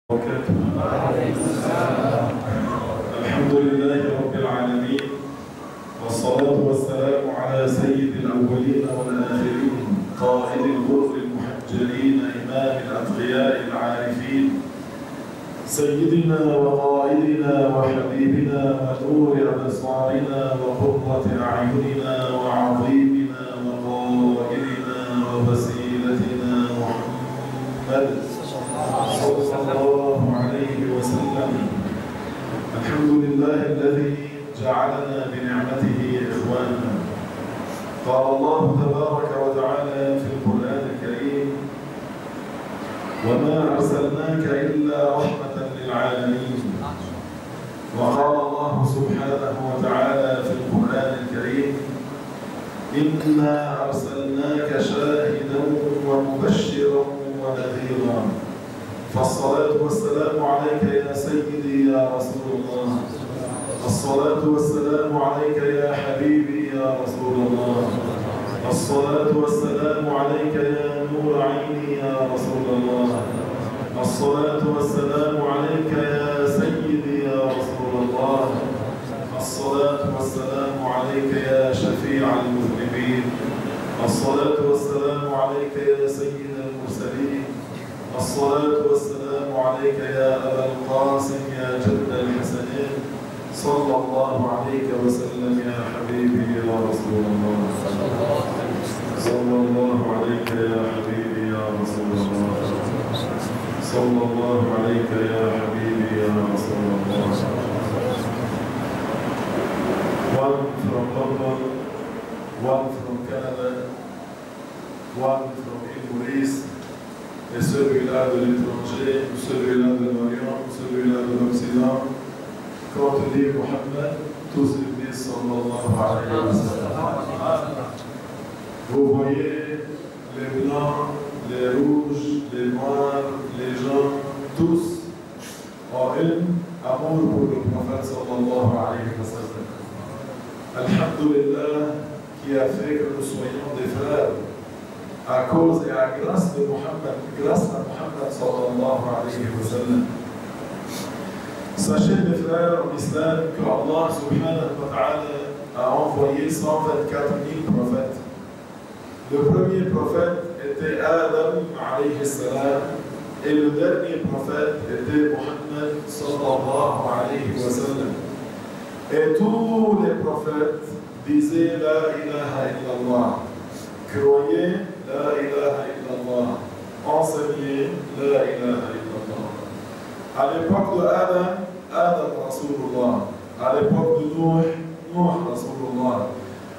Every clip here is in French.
الحمد لله رب العالمين، والصلاة والسلام على سيد الأولين والآخرين، قائد الغر المحجلين، إمام الأتقياء العارفين، سيدنا وقائدنا وحبيبنا ونور أبصارنا وقرة أعيننا وعظيمنا وقائدنا ووسيلتنا محمد صلى الله عليه وسلم. الحمد لله الذي جعلنا بنعمته إخوانا. قال الله تبارك وتعالى في القرآن الكريم: وما أرسلناك إلا رحمة للعالمين. وقال الله سبحانه وتعالى في القرآن الكريم: إنا أرسلناك شاهدا ومبشرا ونذيرا. فالصلاة والسلام عليك يا سيدي يا رسول الله. الصلاة والسلام عليك يا حبيبي يا رسول الله. الصلاة والسلام عليك يا نور عيني يا رسول الله. الصلاة والسلام عليك يا سيدي يا رسول الله. الصلاة والسلام عليك يا شفيع المذنبين. الصلاة والسلام عليك يا سيد المرسلين. الصلاة والسلام عليك يا أبا القاسم يا جد الحسنين. صلى الله عليك وسلم يا حبيبي يا رسول الله. صلى الله عليك يا حبيبي يا رسول الله. صلى الله عليك يا حبيبي يا رسول الله. One from London, one from Canada, one from Maurice, et celui-là de l'étranger, celui-là de l'Orient, celui-là de l'Occident. Quand on dit Mohammed, tous ils disent sallallahu alayhi wa sallam. Vous voyez les blancs, les rouges, les noirs, les gens, tous ont un amour pour le prophète sallallahu alayhi wa sallam. Alhamdulillah, qui a fait que nous soyons des frères à cause et à grâce de Mohammed, grâce à Mohammed sallallahu alayhi wa sallam. Sachez mes frères en islam que Allah subhanahu wa ta'ala a envoyé 124 000 prophètes. Le premier prophète était Adam alayhi salam et le dernier prophète était Mohammed sallallahu alayhi wa sallam. Et tous les prophètes disaient La ilaha illallah. Croyez La ilaha illallah. Enseignez La ilaha illallah. À l'époque de Adam, Adam Rasulullah. À l'époque de Nuh, Nuh Rasulullah.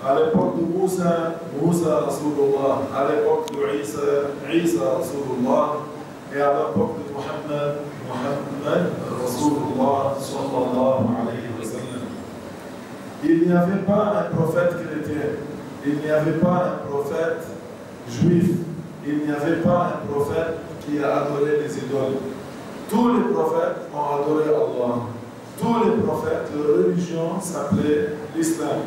À l'époque de Moussa, Moussa Rasulullah. À l'époque de Isa, Isa Rasulullah. Et à l'époque de Muhammad, Muhammad Rasulullah sallallahu alayhi wa sallam. Il n'y avait pas un prophète chrétien. Il n'y avait pas un prophète juif. Il n'y avait pas un prophète qui a adoré les idoles. Tous les prophètes ont adoré Allah. Tous les prophètes, leur religion s'appelait l'islam.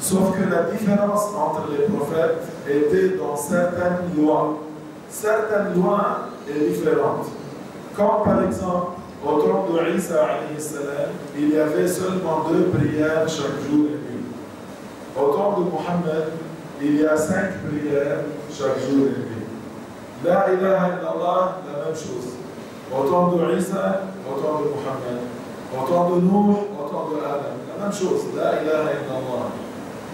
Sauf que la différence entre les prophètes était dans certaines lois. Certaines lois sont différentes. Comme par exemple, au temps de Isa alayhi salam, il y avait seulement 2 prières chaque jour et nuit. Au temps de Mohammed, il y a 5 prières chaque jour et nuit. La ilaha illallah, la même chose. Au temps de Isa, au temps de Mohammed. Au temps de Nuh, au temps de Adam. La même chose. La ilaha illallah.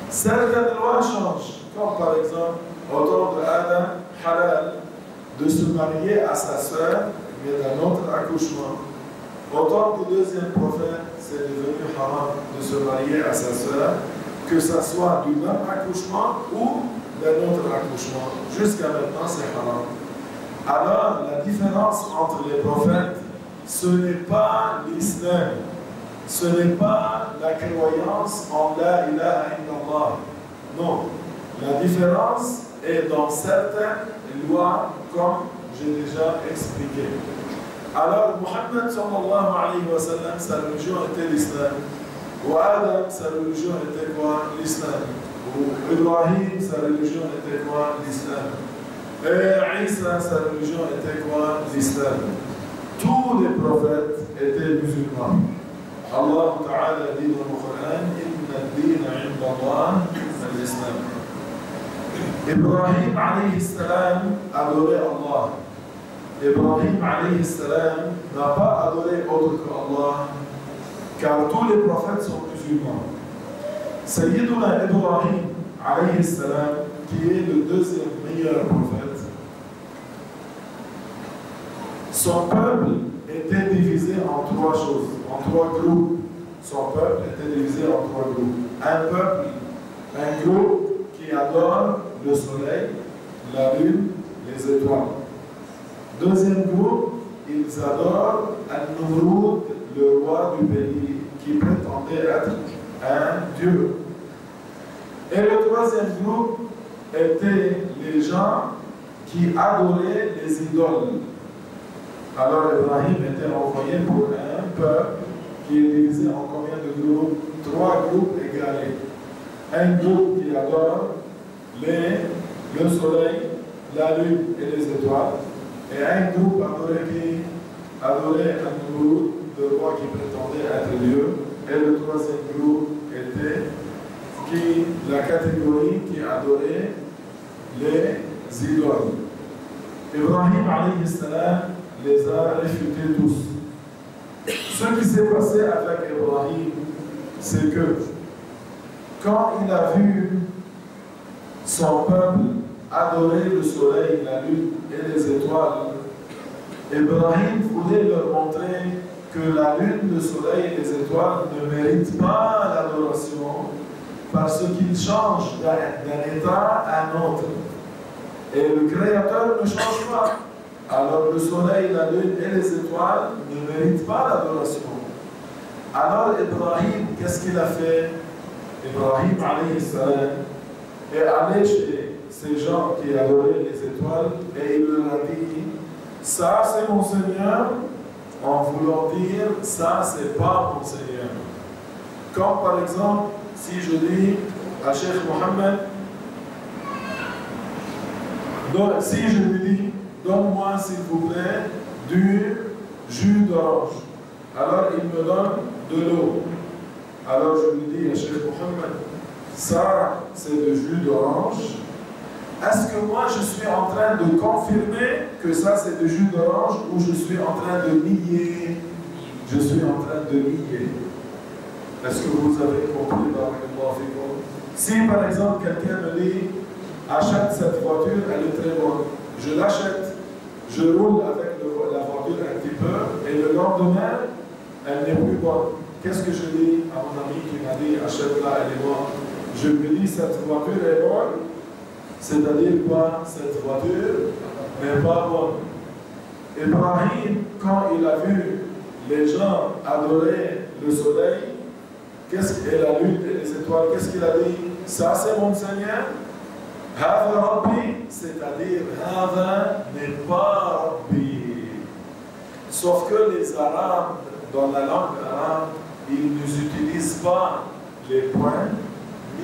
Certaines lois changent. Comme par exemple, au temps de Adam, halal, de se marier à sa sœur, mais d'un autre accouchement. Au temps du deuxième prophète, c'est devenu haram de se marier à sa sœur, que ce soit du même accouchement ou d'un autre accouchement. Jusqu'à maintenant, c'est haram. Alors, la différence entre les prophètes, ce n'est pas l'islam, ce n'est pas la croyance en la ilaha illallah. Non, la différence est dans certaines lois, comme j'ai déjà expliqué. Alors, Mohammed sallallahu alayhi wa sallam, sa religion était l'islam. Ou Adam, sa religion était quoi? L'islam. Ou Ibrahim, sa religion était quoi? L'islam. Et Isa, sa religion était quoi? L'islam. tous les prophètes étaient musulmans. Allah Ta'ala dit dans le Coran, Inna ad-dina 'inda Allah al-Islam. Ibrahim alayhi salam adorait Allah. Ibrahim alayhi salam n'a pas adoré autre que Allah, car tous les prophètes sont musulmans. Sayyiduna Ibrahim alayhi salam, qui est le deuxième meilleur prophète, son peuple était divisé en trois choses, en trois groupes. Son peuple était divisé en trois groupes. Un groupe qui adore le soleil, la lune, les étoiles. Deuxième groupe, ils adorent An-Numrud, le roi du pays, qui prétendait être un dieu. Et le troisième groupe était les gens qui adoraient les idoles. Alors Ibrahim était envoyé pour un peuple qui est divisé en combien de groupes? Trois groupes égalés. Un groupe qui adore le soleil, la lune et les étoiles. Et un groupe qui adorait An-Numrud, le roi qui prétendait être Dieu. Et le troisième groupe était la catégorie qui adorait les idoles. Ibrahim alayhi salam les a réfutés tous. Ce qui s'est passé avec Ibrahim, c'est que quand il a vu son peuple adorer le soleil, la lune et les étoiles, Ibrahim voulait leur montrer que la lune, le soleil et les étoiles ne méritent pas l'adoration parce qu'ils changent d'un état à un autre. Et le Créateur ne change pas. Alors le soleil, la lune et les étoiles ne méritent pas l'adoration. Alors Ibrahim, qu'est-ce qu'il a fait? Ibrahim alayhi salam est allé chez ces gens qui adoraient les étoiles et il leur a dit, ça c'est mon Seigneur, en voulant dire, ça c'est pas mon Seigneur. Comme par exemple, si je dis à Cheikh Mohammed, si je lui dis, donne-moi s'il vous plaît du jus d'orange. Alors il me donne de l'eau. Alors je lui dis à Cheikh Mohammed, ça c'est du jus d'orange. Est-ce que moi je suis en train de confirmer que ça c'est du jus d'orange ou je suis en train de nier? Je suis en train de nier. Est-ce que vous avez compris? Si par exemple quelqu'un me dit, achète cette voiture, elle est très bonne. Je l'achète, je roule avec la voiture un petit peu et le lendemain, elle n'est plus bonne. Qu'est-ce que je dis à mon ami qui m'a dit, achète-la, elle est bonne? Je lui dis, cette voiture est bonne, c'est-à-dire quoi? Cette voiture n'est pas bonne. Ibrahim, quand il a vu les gens adorer le soleil, et la lune et les étoiles, qu'est-ce qu'il a dit? Ça c'est mon Seigneur. Hada Rabbi, c'est-à-dire Hada n'est pas Rabbi. Sauf que les Arabes, dans la langue arabe, ils n'utilisent pas les points,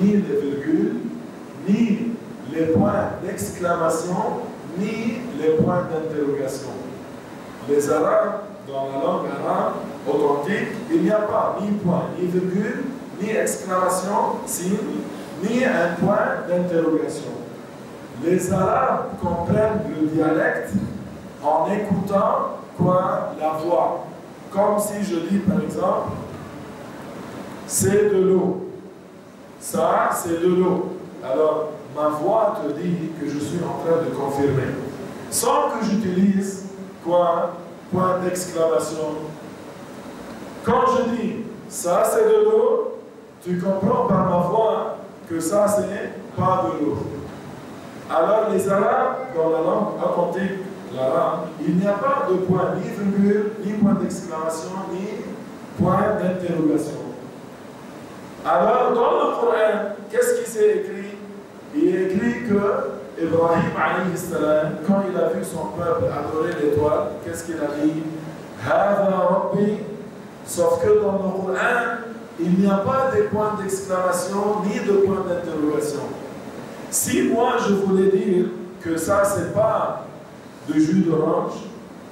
ni les virgules, ni les points d'exclamation, ni les points d'interrogation. Les Arabes, dans la langue arabe authentique, il n'y a pas ni point, ni virgule, ni exclamation, signe, ni un point d'interrogation. Les Arabes comprennent le dialecte en écoutant quoi? La voix. Comme si je dis par exemple, c'est de l'eau. Ça, c'est de l'eau. Alors, ma voix te dit que je suis en train de confirmer. Sans que j'utilise quoi? Point d'exclamation. Quand je dis, ça c'est de l'eau, tu comprends par ma voix que ça c'est pas de l'eau. Alors les Arabes, dans la langue authentique, l'arabe, il n'y a pas de point ni virgule, ni point d'exclamation, ni point d'interrogation. Alors dans le Coran, qu'est-ce qui s'est écrit? Il est écrit que Ibrahim alayhi salam, quand il a vu son peuple adorer l'étoile, qu'est-ce qu'il a dit? Hada Rabbi. Sauf que dans le Coran, il n'y a pas de points d'exclamation ni de points d'interrogation. Si moi je voulais dire que ça c'est pas de jus d'orange,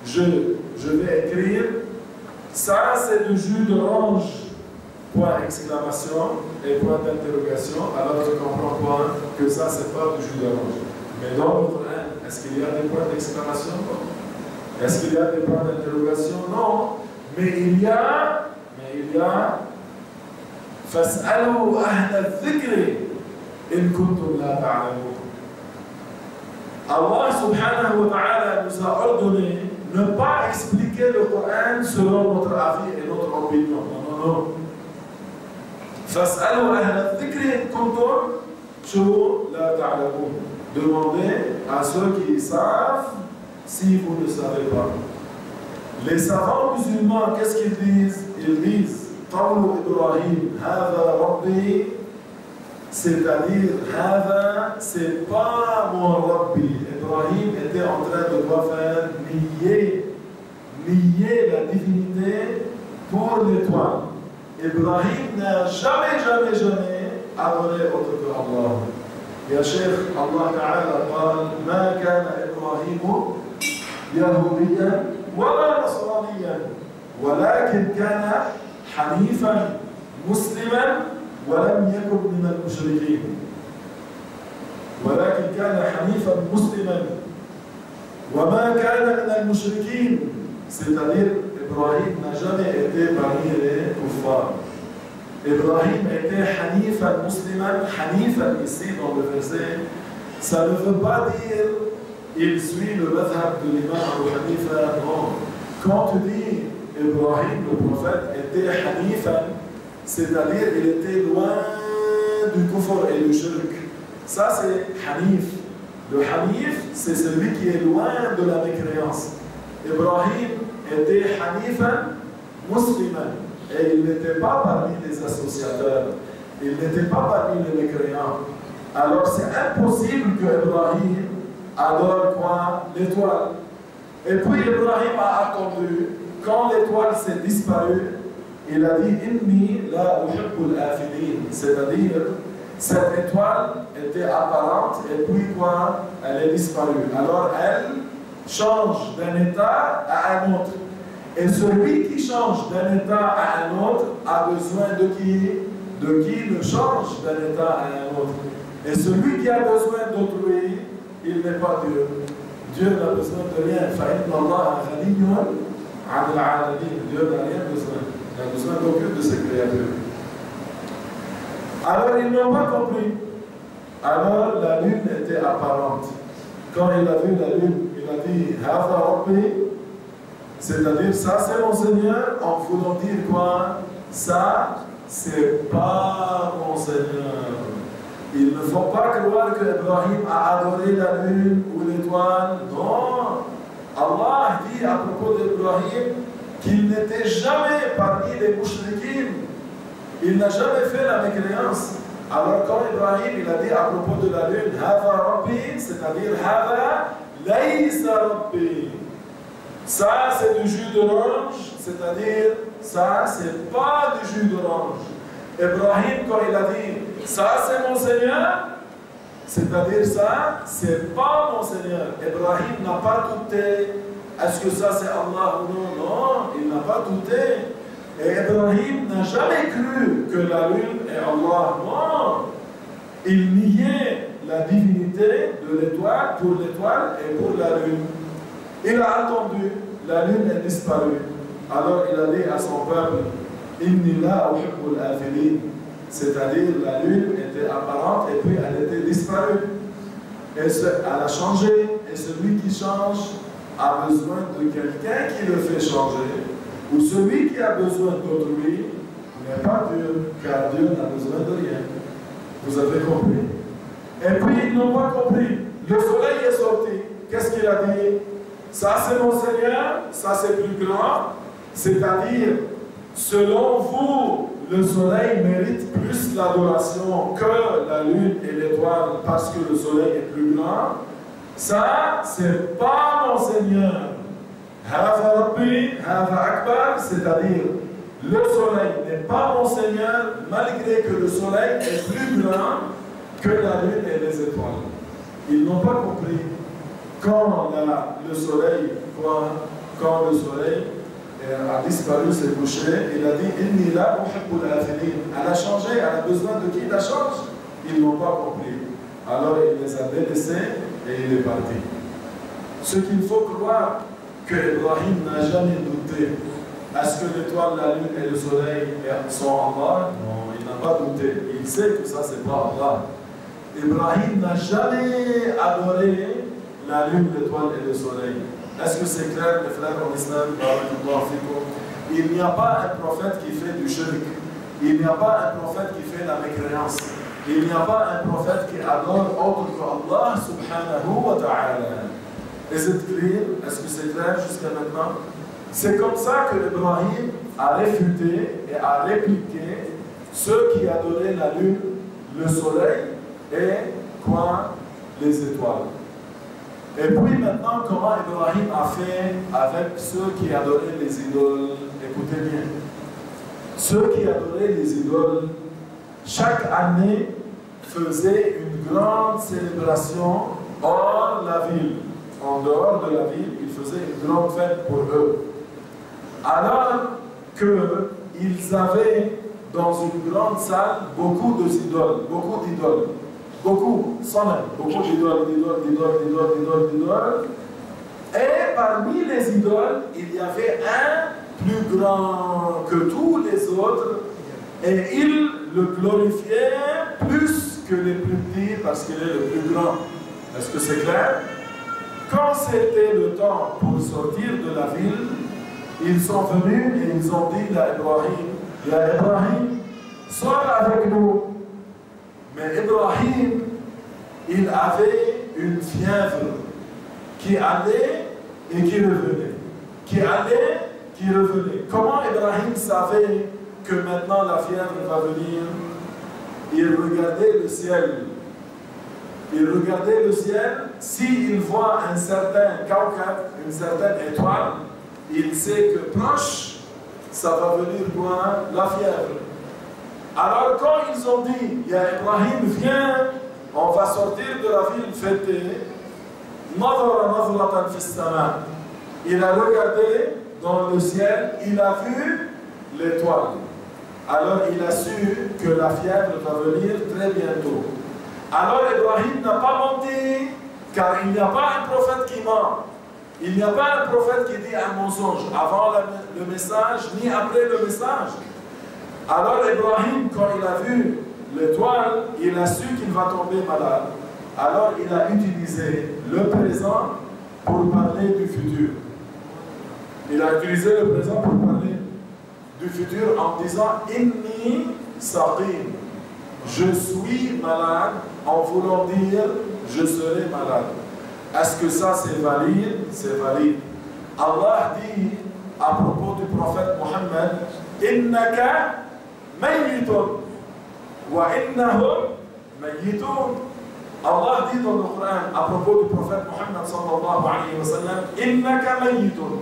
je vais écrire, ça c'est du jus d'orange, point d'exclamation et point d'interrogation, alors tu comprends point que ça c'est pas du jus d'orange. Mais dans le Coran, est-ce qu'il y a des points d'exclamation? Non. Est-ce qu'il y a des points d'interrogation? Non. Mais il y a فاسألوا أهل الذكر إن كنتم لا تعلمون. Allah subhanahu wa ta'ala nous a ordonné ne pas expliquer le Coran selon notre avis et notre opinion. Non, non, non. فاسألوا أهل الذكر إن كنتم لا تعلمون. Demandez à ceux qui savent si vous ne savez pas. Les savants musulmans, qu'est-ce qu'ils disent? Ils disent قول إبراهيم هذا ربي, c'est-à-dire هذا c'est pas mon Rabbi. Ibrahim était en train de faire nier la divinité pour l'étoile. Ibrahim n'a jamais adoré autre que Allah. يا شيخ الله تعالى قال ما كان إبراهيم يهوديا ولا نصرانيا ولكن كان حنيفا مسلما ولم يكن من المشركين. ولكن كان حنيفا مسلما وما كان من المشركين. C'est-à-dire Ibrahim n'a jamais été parmi les kuffars. Ibrahim était hanifan musliman. Hanifan ici dans le verset, ça ne veut pas dire il suit le madhab de l'imam Abu Hanifa. Non. Quand tu dis Ibrahim, le prophète, était hanifan, c'est-à-dire il était loin du kufr et du shirk. Ça c'est hanif. Le hanif, c'est celui qui est loin de la mécréance. Ibrahim était hanifan musliman. Et il n'était pas parmi les associateurs. Il n'était pas parmi les mécréants. Alors c'est impossible que Ibrahim adore quoi? L'étoile. Et puis Ibrahim a attendu. Quand l'étoile s'est disparue, il a dit Inni la uhibbul afilin. C'est-à-dire, cette étoile était apparente et puis quoi? Elle est disparue. Alors elle change d'un état à un autre. Et celui qui change d'un état à un autre a besoin de qui? De qui le change d'un état à un autre. Et celui qui a besoin d'autrui, il n'est pas Dieu. Dieu n'a besoin de rien. فَإِنَّ اللَّهَ غَنِيٌّ عَنِ الْعَالَمِينَ. Dieu n'a rien besoin. Il n'a besoin d'aucune de ses créatures. Alors ils n'ont pas compris. Alors la lune était apparente. Quand il a vu la lune, il a dit هَذَا رَبِّي. C'est-à-dire, ça c'est mon Seigneur, en voulant dire quoi? Ça, c'est pas mon Seigneur. Il ne faut pas croire que Ibrahim a adoré la lune ou l'étoile. Non. Allah dit à propos d'Ibrahim qu'il n'était jamais parmi les mouchriquines. Il n'a jamais fait la mécréance. Alors quand Ibrahim il a dit à propos de la lune, Hava Rabbi, c'est-à-dire Hava Laysa Rabbi. Ça, c'est du jus d'orange, c'est-à-dire, ça, c'est pas du jus d'orange. Ibrahim, quand il a dit, ça, c'est mon Seigneur, c'est-à-dire, ça, c'est pas mon Seigneur. Ibrahim n'a pas douté, est-ce que ça, c'est Allah ou non? Non, il n'a pas douté. Et Ibrahim n'a jamais cru que la lune est Allah. Non, il niait la divinité de l'étoile pour l'étoile et pour la lune. Il a attendu, la lune est disparue. Alors il a dit à son peuple, Inni la uhibbul afilin. C'est-à-dire la lune était apparente et puis elle était disparue. Et elle a changé. Et celui qui change a besoin de quelqu'un qui le fait changer. Ou celui qui a besoin d'autrui n'est pas Dieu, car Dieu n'a besoin de rien. Vous avez compris? Et puis ils n'ont pas compris. Le soleil est sorti. Qu'est-ce qu'il a dit? Ça c'est mon Seigneur, ça c'est plus grand. C'est-à-dire, selon vous, le soleil mérite plus l'adoration que la lune et l'étoile parce que le soleil est plus grand. Ça, c'est pas mon Seigneur. Hava Rabbi, Hava Akbar, c'est-à-dire, le soleil n'est pas mon Seigneur malgré que le soleil est plus grand que la lune et les étoiles. Ils n'ont pas compris. Quand le soleil quand le soleil a disparu, s'est couché, il a dit Inni la uhibbul afilin. Elle a changé, elle a besoin de qui la change? Ils n'ont pas compris. Alors il les a délaissés et il est parti. Ce qu'il faut croire, que Ibrahim n'a jamais douté. Est-ce que l'étoile, la lune et le soleil sont Allah? Non, il n'a pas douté. Il sait que ça, c'est pas Allah. Ibrahim n'a jamais adoré la lune, l'étoile et le soleil. Est-ce que c'est clair, mes frères en islam? Il n'y a pas un prophète qui fait du shirk. Il n'y a pas un prophète qui fait la mécréance. Il n'y a pas un prophète qui adore autre que Allah subhanahu wa ta'ala. Est-ce que c'est clair jusqu'à maintenant? C'est comme ça que Ibrahim a réfuté et a répliqué ceux qui adoraient la lune, le soleil et quoi? Les étoiles. Et puis maintenant, comment Ibrahim a fait avec ceux qui adoraient les idoles? Écoutez bien. Ceux qui adoraient les idoles, chaque année, faisaient une grande célébration hors la ville. En dehors de la ville, ils faisaient une grande fête pour eux. Alors qu'ils avaient dans une grande salle beaucoup d'idoles, beaucoup, sans même, beaucoup d'idoles. Et parmi les idoles, il y avait un plus grand que tous les autres, et il le glorifiait plus que les plus petits parce qu'il est le plus grand. Est-ce que c'est clair? Quand c'était le temps pour sortir de la ville, ils sont venus et ils ont dit à Ibrahim, Ya Ibrahim, sors avec nous. Mais Ibrahim, il avait une fièvre qui allait et qui revenait. Qui allait, qui revenait. Comment Ibrahim savait que maintenant la fièvre va venir? Il regardait le ciel. Il regardait le ciel. S'il voit un certain kawkab, une certaine étoile, il sait que proche, ça va venir quoi? La fièvre. Alors quand ils ont dit, Ya Ibrahim, viens, on va sortir de la ville fêter, il a regardé dans le ciel, il a vu l'étoile. Alors il a su que la fièvre va venir très bientôt. Alors Ibrahim n'a pas menti, car il n'y a pas un prophète qui ment. Il n'y a pas un prophète qui dit un mensonge avant le message, ni après le message. Alors Ibrahim, quand il a vu l'étoile, il a su qu'il va tomber malade. Alors il a utilisé le présent pour parler du futur. Il a utilisé le présent pour parler du futur en disant « Inni saqim ». Je suis malade en voulant dire « je serai malade ». Est-ce que ça c'est valide? C'est valide. Allah dit à propos du prophète Mohammed « Innaka mayyitun wa innahum mayyitun ». Allah dit dans le Coran à propos du prophète Mohammed sallallahu alayhi wa sallam « Innaka mayyitun ».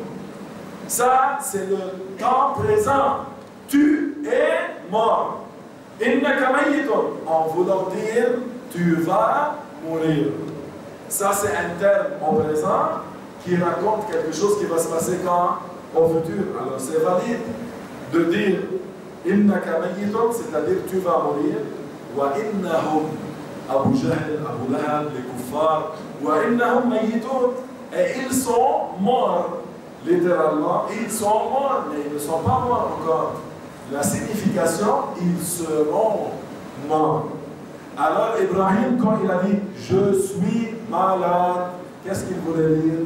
Ça c'est le temps présent. Tu es mort. « Innaka mayyitun » en voulant dire « tu vas mourir ». Ça, c'est un terme en présent qui raconte quelque chose qui va se passer quand? Au futur. Alors, c'est valide de dire Innaka mayyitun, c'est-à-dire tu vas mourir. Wa innahum, Abu Jahl, Abu Lahab, les kuffars, wa innahum mayyitun. Et ils sont morts, littéralement. Ils sont morts, mais ils ne sont pas morts encore. La signification, ils seront morts. Alors Ibrahim, quand il a dit « je suis malade », qu'est-ce qu'il voulait dire?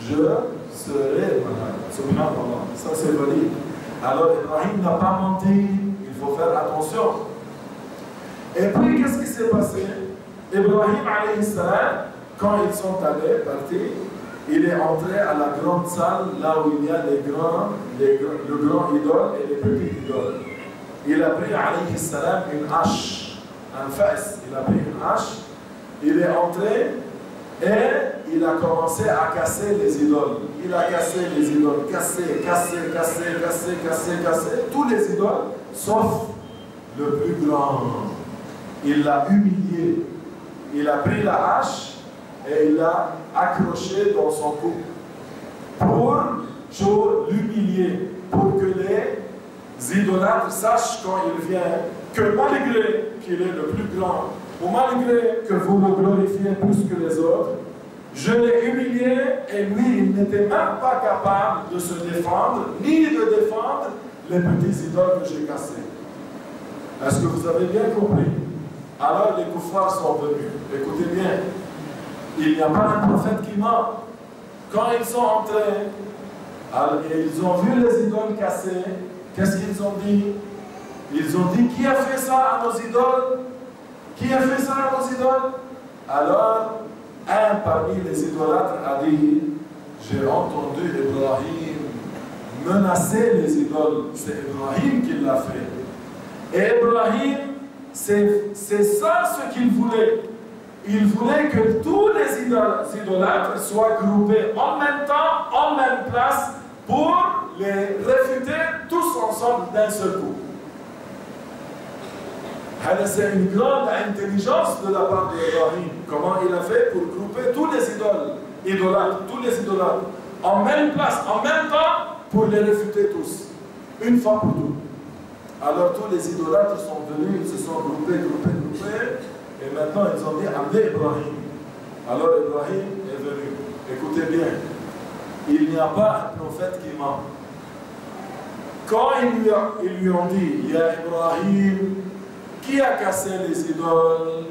Je serai malade. Subhanallah, ça c'est valide. Alors Ibrahim n'a pas menti, il faut faire attention. Et puis qu'est-ce qui s'est passé? Ibrahim alayhi salam, quand ils sont allés partir, il est entré à la grande salle, là où il y a le grand idole et les petits idoles. Il a pris alayhi salam une hache. Un fès, il a pris une hache, il est entré et il a commencé à casser les idoles. Il a cassé les idoles, cassé, tous les idoles, sauf le plus grand. Il l'a humilié. Il a pris la hache et il l'a accroché dans son cou pour je veux l'humilier pour que les idolâtres sachent quand il vient que malgré qu'il est le plus grand, ou malgré que vous le glorifiez plus que les autres, je l'ai humilié et lui, il n'était même pas capable de se défendre, ni de défendre les petits idoles que j'ai cassés. Est-ce que vous avez bien compris? Alors les koufars sont venus. Écoutez bien, il n'y a pas un prophète qui ment. Quand ils sont entrés et ils ont vu les idoles cassées, qu'est-ce qu'ils ont dit? Ils ont dit, qui a fait ça à nos idoles? Qui a fait ça à nos idoles? Alors, un parmi les idolâtres a dit, j'ai entendu Ibrahim menacer les idoles. C'est Ibrahim qui l'a fait. Et Ibrahim, c'est ça ce qu'il voulait. Il voulait que tous les idolâtres soient groupés en même temps, en même place, pour les réfuter tous ensemble d'un seul coup. C'est une grande intelligence de la part d'Ibrahim. Comment il a fait pour grouper tous les idolâtres, en même place, en même temps, pour les réfuter tous, une fois pour toutes. Alors tous les idolâtres sont venus, ils se sont groupés, et maintenant ils ont dit, amenez Ibrahim. Alors Ibrahim est venu. Écoutez bien, il n'y a pas un prophète qui ment. Quand ils lui ont dit, il y a Ibrahim, qui a cassé les idoles?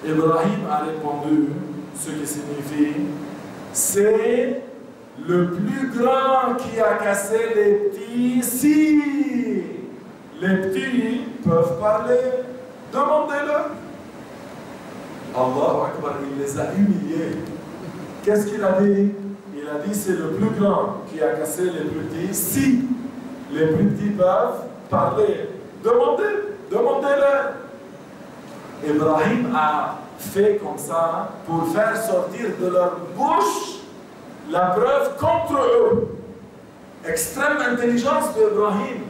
Ibrahim a répondu, ce qui signifie, c'est le plus grand qui a cassé les petits. Si les petits peuvent parler, demandez-le. Allahu Akbar, il les a humiliés. Qu'est-ce qu'il a dit? Il a dit, c'est le plus grand qui a cassé les petits. Si les petits peuvent parler, demandez-le. Ibrahim a fait comme ça pour faire sortir de leur bouche la preuve contre eux. Extrême intelligence d'Ibrahim.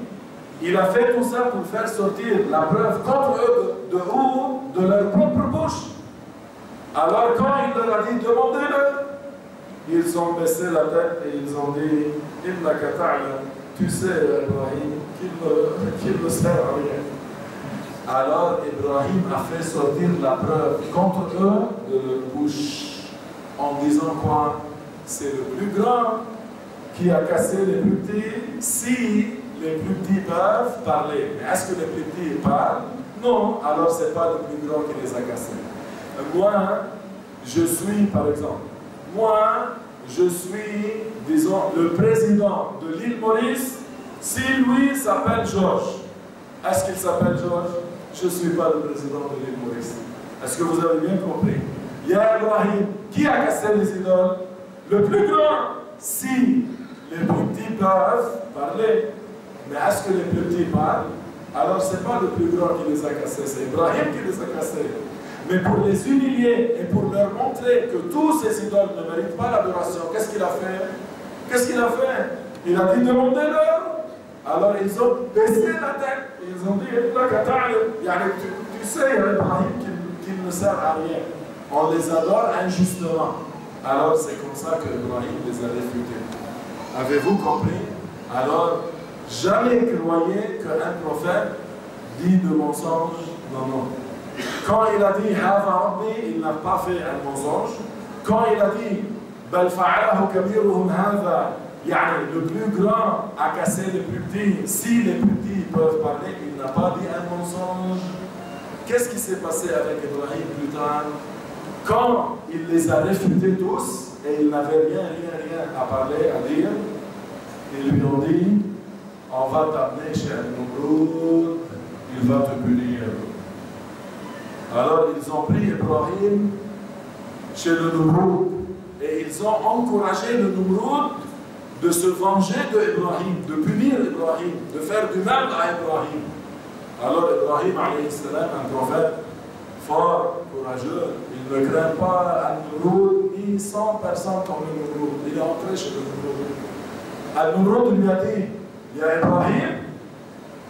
Il a fait tout ça pour faire sortir la preuve contre eux de leur propre bouche. Alors quand il leur a dit demandez-le, ils ont baissé la tête et ils ont dit innaka ta'lam, tu sais Ibrahim qu'il ne sert à rien. Alors Ibrahim a fait sortir la preuve contre eux de leur bouche en disant quoi? C'est le plus grand qui a cassé les plus petits. Si les plus petits peuvent parler, mais est-ce que les plus petits parlent? Non, alors ce n'est pas le plus grand qui les a cassés. Moi, je suis, par exemple, je suis, disons, le président de l'île Maurice. Si lui s'appelle Georges, est-ce qu'il s'appelle Georges? Je ne suis pas le président de l'île Maurice. Est-ce que vous avez bien compris? Il y a Ibrahim. Qui a cassé les idoles? Le plus grand. Si les plus petits peuvent parler, mais est-ce que les plus petits parlent? Alors ce n'est pas le plus grand qui les a cassés, c'est Ibrahim qui les a cassés. Mais pour les humilier et pour leur montrer que tous ces idoles ne méritent pas l'adoration, qu'est-ce qu'il a fait? Il a dit demandez-leur. Alors ils ont baissé la tête. Ils ont dit tu sais Ibrahim qu'il ne sert à rien. On les adore injustement. Alors c'est comme ça que Ibrahim les a réfutés. Avez-vous compris? Alors jamais croyez qu'un prophète dit de mensonge. Non. Quand il a dit Hava Rabbi, il n'a pas fait un mensonge. Quand il a dit Bal fa'alahu kabiruhum hava, le plus grand a cassé les plus petits, si les plus petits peuvent parler, il n'a pas dit un mensonge. Qu'est-ce qui s'est passé avec Ibrahim plus tard? Quand il les a réfutés tous et il n'avait rien à parler, à dire, ils lui ont dit on va t'amener chez un Nouroud, il va te punir. Alors ils ont pris Ibrahim chez le Nouroud et ils ont encouragé le Nouroud de se venger d'Ibrahim, de punir Ibrahim, de faire du mal à Ibrahim. Alors Ibrahim, alayhi salam, un prophète fort, courageux, il ne craint pas Al-Nouroud ni 100 personnes comme le Nouroud. Il est entré chez le Nouroud. Al-Nouroud lui a dit, ya Ibrahim,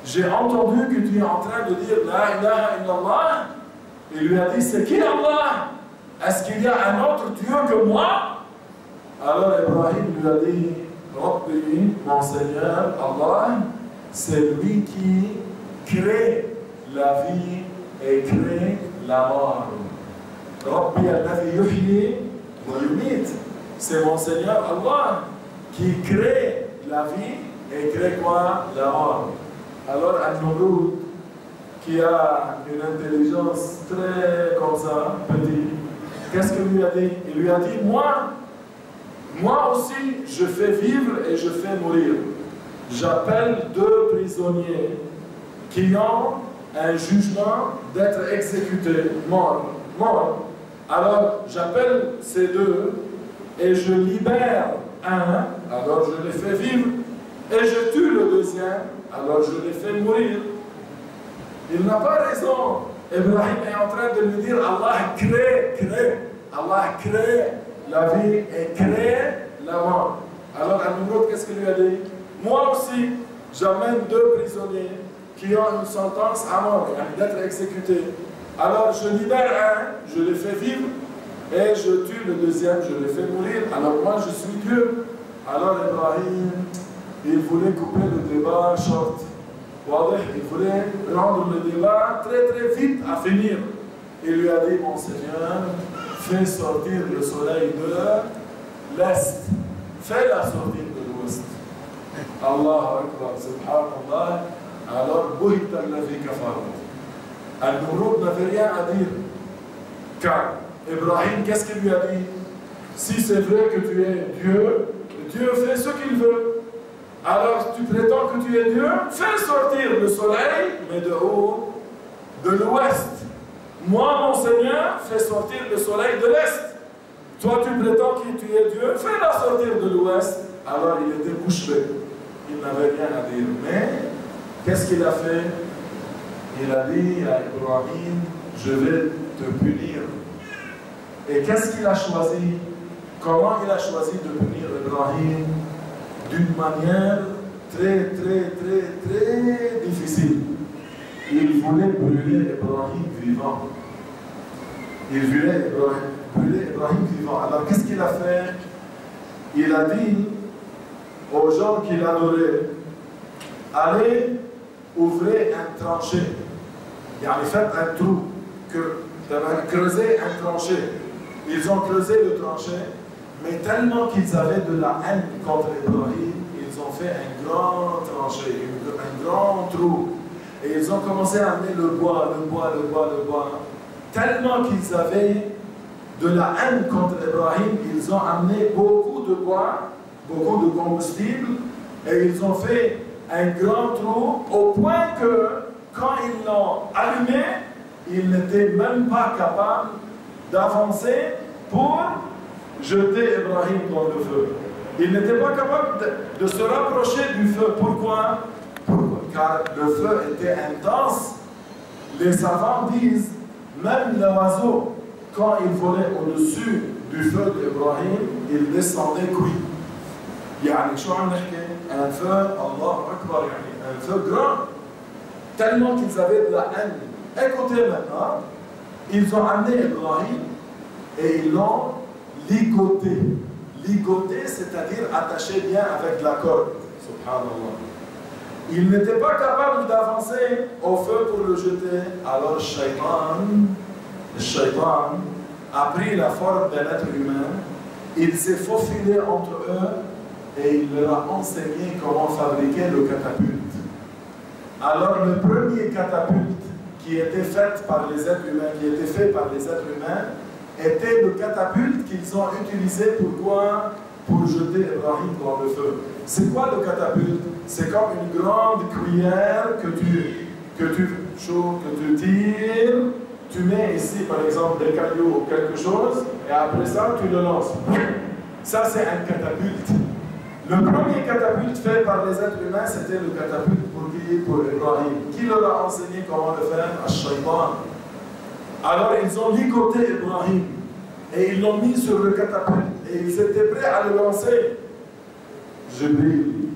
j'ai entendu que tu es en train de dire La ilaha illallah. Il lui a dit, c'est qui Allah? Est-ce qu'il y a un autre Dieu que moi? Alors Ibrahim lui a dit, Rabbi, mon Seigneur, Allah, c'est lui qui crée la vie et crée la mort. Rabbi alladhi yuhyi wa yumit. C'est mon Seigneur Allah qui crée la vie et crée quoi? La mort. Alors An-Namrud, qui a une intelligence très comme ça, petit, qu'est-ce qu'il lui a dit? Il lui a dit, moi aussi, je fais vivre et je fais mourir. J'appelle 2 prisonniers qui ont un jugement d'être exécutés, morts. Alors, j'appelle ces 2 et je libère un, alors je les fais vivre, et je tue le deuxième, alors je les fais mourir. Il n'a pas raison. Ibrahim est en train de lui dire, Allah crée. Allah crée la vie et crée la mort. Alors, An-Namrud, qu'est-ce qu'il lui a dit? Moi aussi, j'amène 2 prisonniers qui ont une sentence à mort, d'être exécutés. Alors, je libère un, je les fais vivre, et je tue le deuxième, je les fais mourir. Alors, moi, je suis Dieu. Alors, Ibrahim, il voulait couper le débat short. Il voulait rendre le débat très très vite à finir. Il lui a dit, mon Seigneur, fais sortir le soleil de l'Est. Fais-la sortir de l'Ouest. Allah Akbar, subhanallah. Alors, Buhita alladhi kafara. An-Namrud n'avait rien à dire. Car Ibrahim, qu'est-ce qu'il lui a dit? Si c'est vrai que tu es Dieu, Dieu fait ce qu'il veut. Alors tu prétends que tu es Dieu, fais sortir le soleil, mais de où? De l'ouest. Moi, mon Seigneur, fais sortir le soleil de l'est. Toi, tu prétends que tu es Dieu, fais-la sortir de l'ouest. Alors il était bouche bée. Il n'avait rien à dire. Mais, qu'est-ce qu'il a fait? Il a dit à Ibrahim, je vais te punir. Et qu'est-ce qu'il a choisi? Comment il a choisi de punir Ibrahim? D'une manière très, très, très, très difficile. Il voulait brûler Ibrahim vivant. Il voulait brûler Ibrahim vivant. Alors qu'est-ce qu'il a fait? Il a dit aux gens qu'il adorait, allez ouvrir un tranché. Faites un trou, creusez un tranché. Ils ont creusé le tranché, mais tellement qu'ils avaient de la haine contre Ibrahim, ils ont fait un grand tranché, un grand trou. Et ils ont commencé à amener le bois. Tellement qu'ils avaient de la haine contre Ibrahim, ils ont amené beaucoup de bois, beaucoup de combustible, et ils ont fait un grand trou au point que, quand ils l'ont allumé, ils n'étaient même pas capables d'avancer pour jeter Ibrahim dans le feu. Ils n'étaient pas capables de se rapprocher du feu. Pourquoi? Car le feu était intense. Les savants disent, même l'oiseau, quand il volait au-dessus du feu d'Ibrahim, il descendait cuit. Un feu, Allah Akbar, un feu grand, tellement qu'ils avaient de la haine. Écoutez maintenant, ils ont amené Ibrahim et ils l'ont ligoté. Ligoté, c'est-à-dire attaché bien avec la corde. Subhanallah. Il n'était pas capable d'avancer au feu pour le jeter. Alors le shaitan a pris la forme d'un être humain. Il s'est faufilé entre eux et il leur a enseigné comment fabriquer le catapulte. Alors le premier catapulte qui était fait par les êtres humains, était le catapulte qu'ils ont utilisé pour jeter Ibrahim dans le feu. C'est quoi le catapulte? C'est comme une grande cuillère que tu tires, tu mets ici par exemple des cailloux ou quelque chose, et après ça tu le lances. Ça c'est un catapulte. Le premier catapulte fait par les êtres humains, c'était le catapulte pour Ibrahim. Qui leur a enseigné comment le faire? Ash-Shaytan. Alors ils ont ligoté Ibrahim et ils l'ont mis sur le catapulte et ils étaient prêts à le lancer. Jibril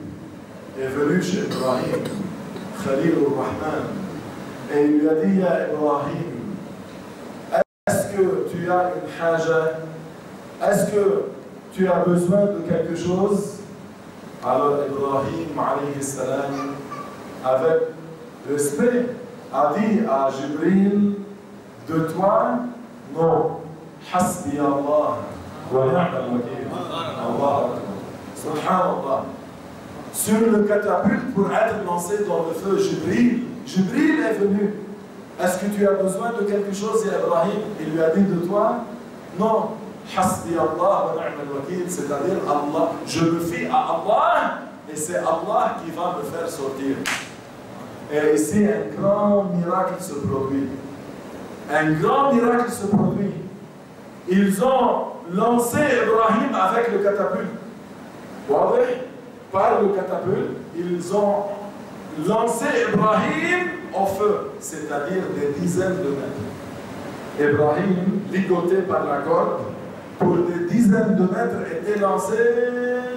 est venu chez Ibrahim, Khalil al-Rahman, et il lui a dit à Ibrahim, est-ce que tu as une haja? Est-ce que tu as besoin de quelque chose? Alors Ibrahim alayhi salam, avec respect, a dit à Jibril, de toi, non, hasbi Allah, wa ni'mal wakil. Allah, subhanallah. Sur le catapulte pour être lancé dans le feu, Jibril est venu. Est-ce que tu as besoin de quelque chose, Ibrahim? Il lui a dit de toi, non, hasbi Allah wa ni'mal wakil, c'est-à-dire Allah, je me fie à Allah et c'est Allah qui va me faire sortir. Et ici, un grand miracle se produit. Un grand miracle se produit. Ils ont lancé Ibrahim avec le catapulte. Par le catapulte, ils ont lancé Ibrahim au feu, c'est-à-dire des dizaines de mètres. Ibrahim, ligoté par la corde, pour des dizaines de mètres, était lancé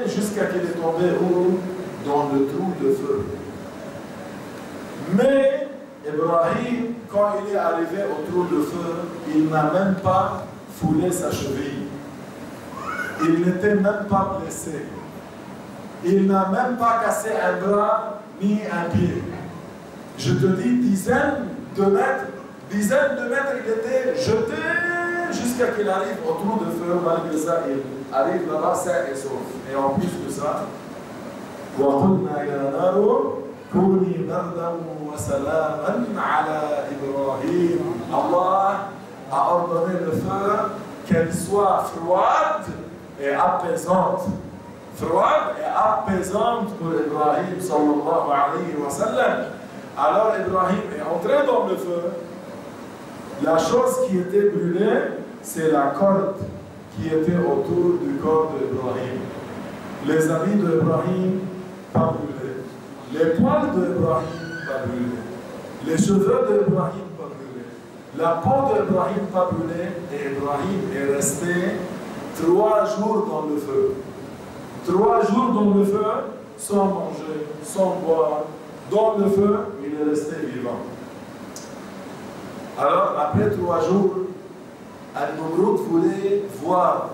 jusqu'à qu'il est tombé dans le trou de feu. Mais Ibrahim, quand il est arrivé au trou de feu, il n'a même pas foulé sa cheville. Il n'était même pas blessé. Il n'a même pas cassé un bras ni un pied. Je te dis, dizaines de mètres, il était jeté jusqu'à qu'il arrive au trou de feu. Malgré ça, il arrive là-bas sain et sauf. Et en plus de ça, وَقُلْنَا يَا نَارُ كُونِي بَرْدًا وَسَلَامًا عَلَى إِبْرَاهِيمَ. Allah a ordonné le feu qu'elle soit froide et apaisante. Froide et apaisante pour Ibrahim sallallahu alayhi wa sallam. Alors Ibrahim est entré dans le feu. La chose qui était brûlée, c'est la corde qui était autour du corps d'Ibrahim. Les amis d'Ibrahim, pas brûlés. Les poils d'Ibrahim, pas brûlés. Les cheveux d'Ibrahim, pas brûlés. La peau d'Ibrahim, pas brûlée. Et Ibrahim est resté 3 jours dans le feu. 3 jours dans le feu, sans manger, sans boire. Dans le feu, il est resté vivant. Alors, après 3 jours, Al-Numrud voulait voir.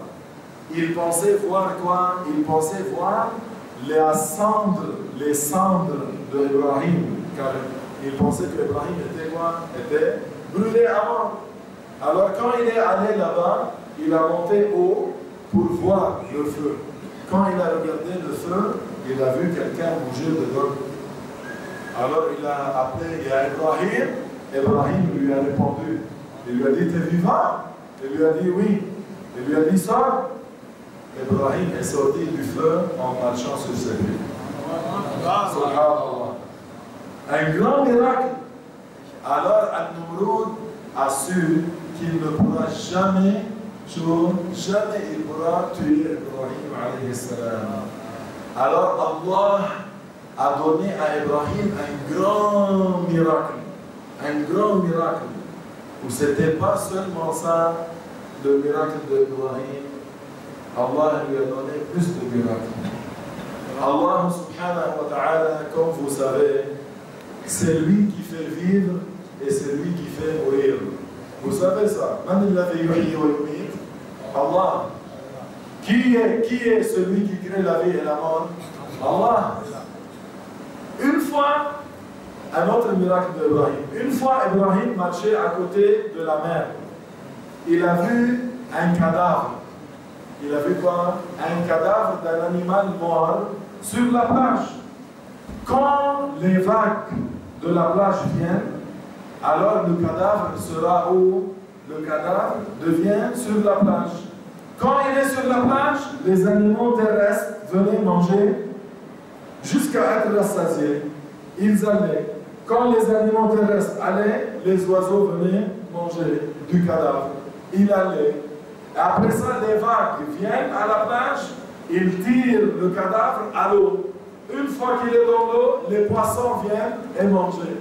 Il pensait voir quoi? Il pensait voir les cendres d'Ibrahim. Car il pensait qu'Ibrahim était quoi? Était brûlé avant. Alors, quand il est allé là-bas, il a monté haut pour voir le feu. Quand il a regardé le feu, il a vu quelqu'un bouger dedans. Alors il a appelé Ibrahim. Ibrahim lui a répondu. Il lui a dit, t'es vivant? Il lui a dit oui. Il lui a dit ça. Ibrahim est sorti du feu en marchant sur ses pieds. Un grand miracle. Alors Al-Numrud a su qu'il ne pourra jamais il pourra tuer Ibrahim alayhi salam. Alors Allah a donné à Ibrahim un grand miracle. Un grand miracle. Où ce n'était pas seulement ça, le miracle d'Ibrahim. Allah lui a donné plus de miracles. Allah subhanahu wa ta'ala, comme vous savez, c'est lui qui fait vivre et c'est lui qui fait mourir. Vous savez ça? Allah. Qui est celui qui crée la vie et la mort? Allah. Une fois, un autre miracle d'Ibrahim. Une fois, Ibrahim marchait à côté de la mer. Il a vu un cadavre. Il a vu quoi? Un cadavre d'un animal mort sur la plage. Quand les vagues de la plage viennent, alors le cadavre sera où? Le cadavre devient sur la plage. Quand il est sur la plage, les animaux terrestres venaient manger jusqu'à être rassasiés. Ils allaient. Quand les animaux terrestres allaient, les oiseaux venaient manger du cadavre. Ils allaient. Après ça, les vagues viennent à la plage, ils tirent le cadavre à l'eau. Une fois qu'il est dans l'eau, les poissons viennent et mangent.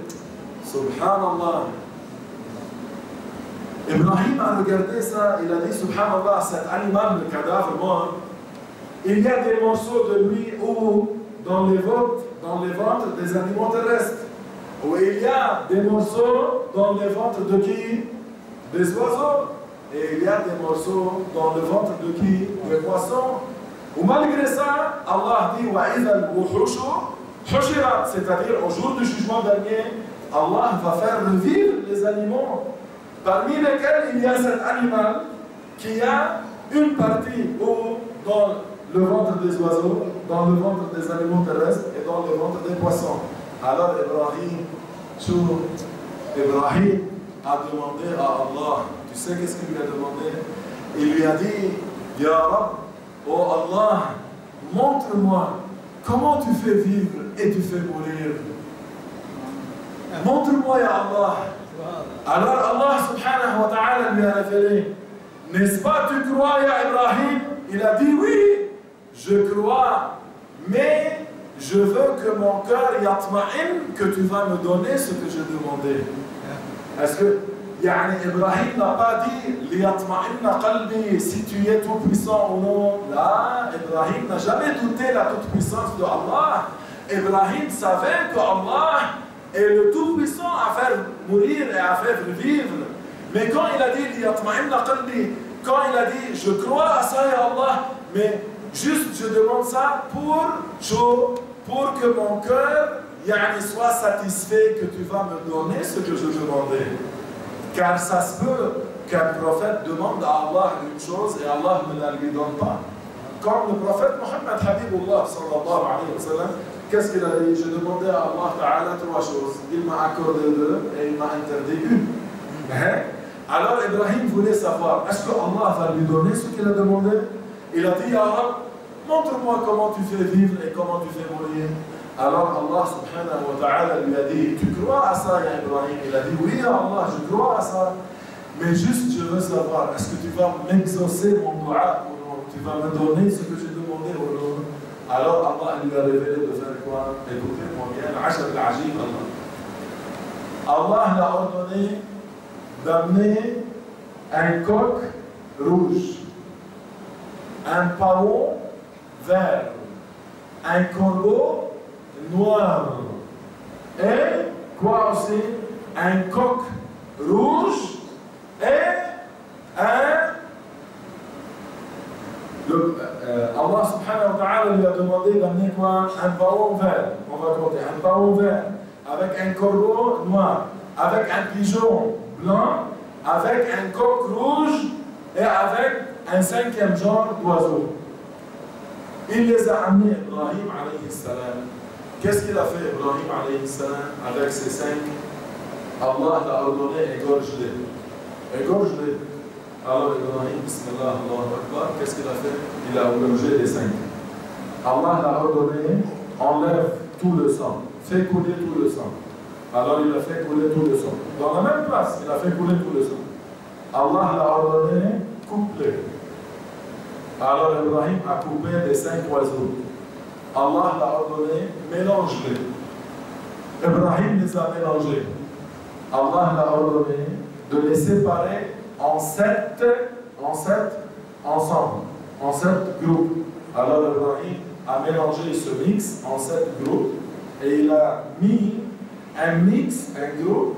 Subhanallah. Ibrahim a regardé ça, il a dit Subhanallah, cet animal, le cadavre mort, il y a des morceaux de lui où, dans les ventres des animaux terrestres, où il y a des morceaux dans les ventres de qui? Des oiseaux. Et il y a des morceaux dans le ventre de qui? Des poissons. Ou malgré ça, Allah dit c'est-à-dire au jour du jugement dernier, Allah va faire revivre les animaux, parmi lesquels il y a cet animal qui a une partie dans le ventre des oiseaux, dans le ventre des animaux terrestres et dans le ventre des poissons. Alors Ibrahim a demandé à Allah, tu sais qu'est-ce qu'il lui a demandé? Il lui a dit, Ya Rab, oh Allah, montre-moi comment tu fais vivre et tu fais mourir. Montre-moi, Ya Allah. Alors Allah subhanahu wa ta'ala lui a révélé, n'est-ce pas, tu crois, Ya Ibrahim? Il a dit oui, je crois, mais je veux que mon cœur yatma'in, que tu vas me donner ce que j'ai demandé. Est-ce que Ibrahim n'a pas dit liyatma'inna qalbi, si tu es tout puissant ou non? Là, Ibrahim n'a jamais douté la toute puissance de Allah. Ibrahim savait que Allah est le tout puissant à faire mourir et à faire vivre. Mais quand il a dit liyatma'inna qalbi, quand il a dit je crois à ça, ya Allah, mais juste je demande ça pour que mon cœur soit satisfait, que tu vas me donner ce que je demandais. Car ça se peut qu'un prophète demande à Allah une chose et Allah ne la lui donne pas. Comme le prophète Mohammed Habibullah sallallahu alayhi wa sallam, qu'est-ce qu'il a dit? J'ai demandé à Allah Ta'ala 3 choses. Il m'a accordé 2 et il m'a interdit 1. Alors Ibrahim voulait savoir, est-ce que Allah va lui donner ce qu'il a demandé? Il a dit, Ya Rab, montre-moi comment tu fais vivre et comment tu fais mourir. Alors Allah subhanahu wa ta'ala lui a dit, tu crois à ça, ya Ibrahim? Il a dit, oui, ya Allah, je crois à ça. Mais juste, je veux savoir, est-ce que tu vas m'exaucer mon dua ou non? Tu vas me donner ce que j'ai demandé ou non? Alors Allah lui a révélé de faire quoi? Écoutez-moi bien, l'ashar al-ajib Allah. Allah l'a ordonné d'amener un coq rouge, un pavot vert, un corbeau noir et quoi aussi? Un coq rouge et Allah subhanahu wa ta'ala lui a demandé d'amener quoi? Un pavot vert, on va compter, un pavot vert avec un corbeau noir, avec un pigeon blanc, avec un coq rouge et avec un 5e genre d'oiseau. Il les a amenés, Ibrahim alayhi salam. Qu'est-ce qu'il a fait, Ibrahim alayhi salam, avec ces 5? Allah l'a ordonné, égorge-les. Égorge-les. Alors Ibrahim, bismillah, Allahu Akbar, qu'est-ce qu'il a fait? Il a égorgé les 5. Allah l'a ordonné, enlève tout le sang, fais couler tout le sang. Alors il a fait couler tout le sang. Dans la même place, il a fait couler tout le sang. Allah l'a ordonné, coupe-les. Alors Ibrahim a coupé les 5 oiseaux. Allah l'a ordonné, mélange-les. Ibrahim les a mélangés. Allah l'a ordonné de les séparer en 7 ensemble, en 7 groupes. Alors Ibrahim a mélangé ce mix en 7 groupes et il a mis un mix, un groupe,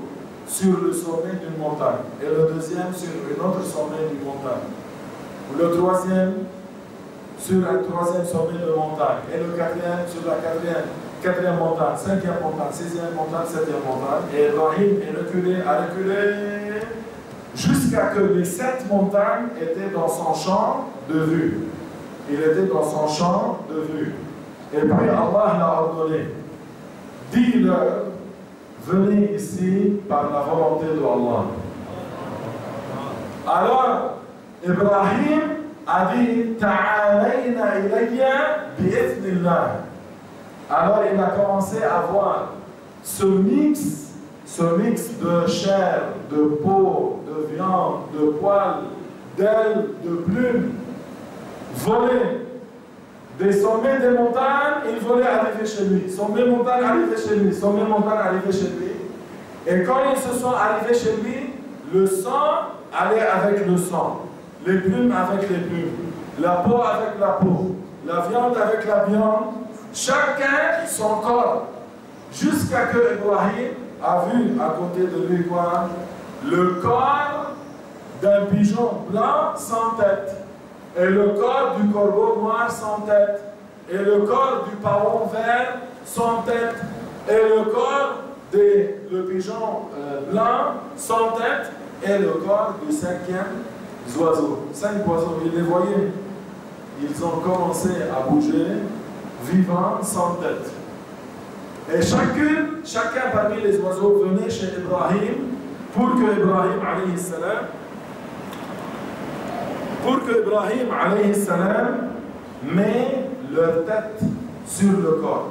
sur le sommet d'une montagne et le deuxième sur un autre sommet d'une montagne. Le troisième sur un 3e sommet de montagne et le 4e sur la 4e montagne, 5e montagne, 6e montagne, 7e montagne. Et Ibrahim a reculé jusqu'à que les 7 montagnes étaient dans son champ de vue. Il était dans son champ de vue. Et puis Allah l'a ordonné, dis-leur, venez ici par la volonté de Allah. Alors, Ibrahim a dit, ta'alayna ilayya bi'ithnillah. Alors il a commencé à voir ce mix de chair, de peau, de viande, de poils, d'ailes, de plumes, voler des sommets des montagnes, il voulait arriver chez lui. Sommet montagne arrivé chez lui, sommet montagne arrivé chez lui. Et quand ils se sont arrivés chez lui, le sang allait avec le sang, les plumes avec les plumes, la peau avec la peau, la viande avec la viande, chacun son corps, jusqu'à que Ibrahim a vu à côté de lui quoi? Le corps d'un pigeon blanc sans tête. et le corps du corbeau noir sans tête, et le corps du paon vert sans tête, et le corps le pigeon blanc sans tête, et le corps du cinquième oiseau. 5 oiseaux, il les voyait. Ils ont commencé à bouger, vivants, sans tête. Et chacun parmi les oiseaux venait chez Ibrahim pour que Ibrahim alayhi salam met leur tête sur le corps.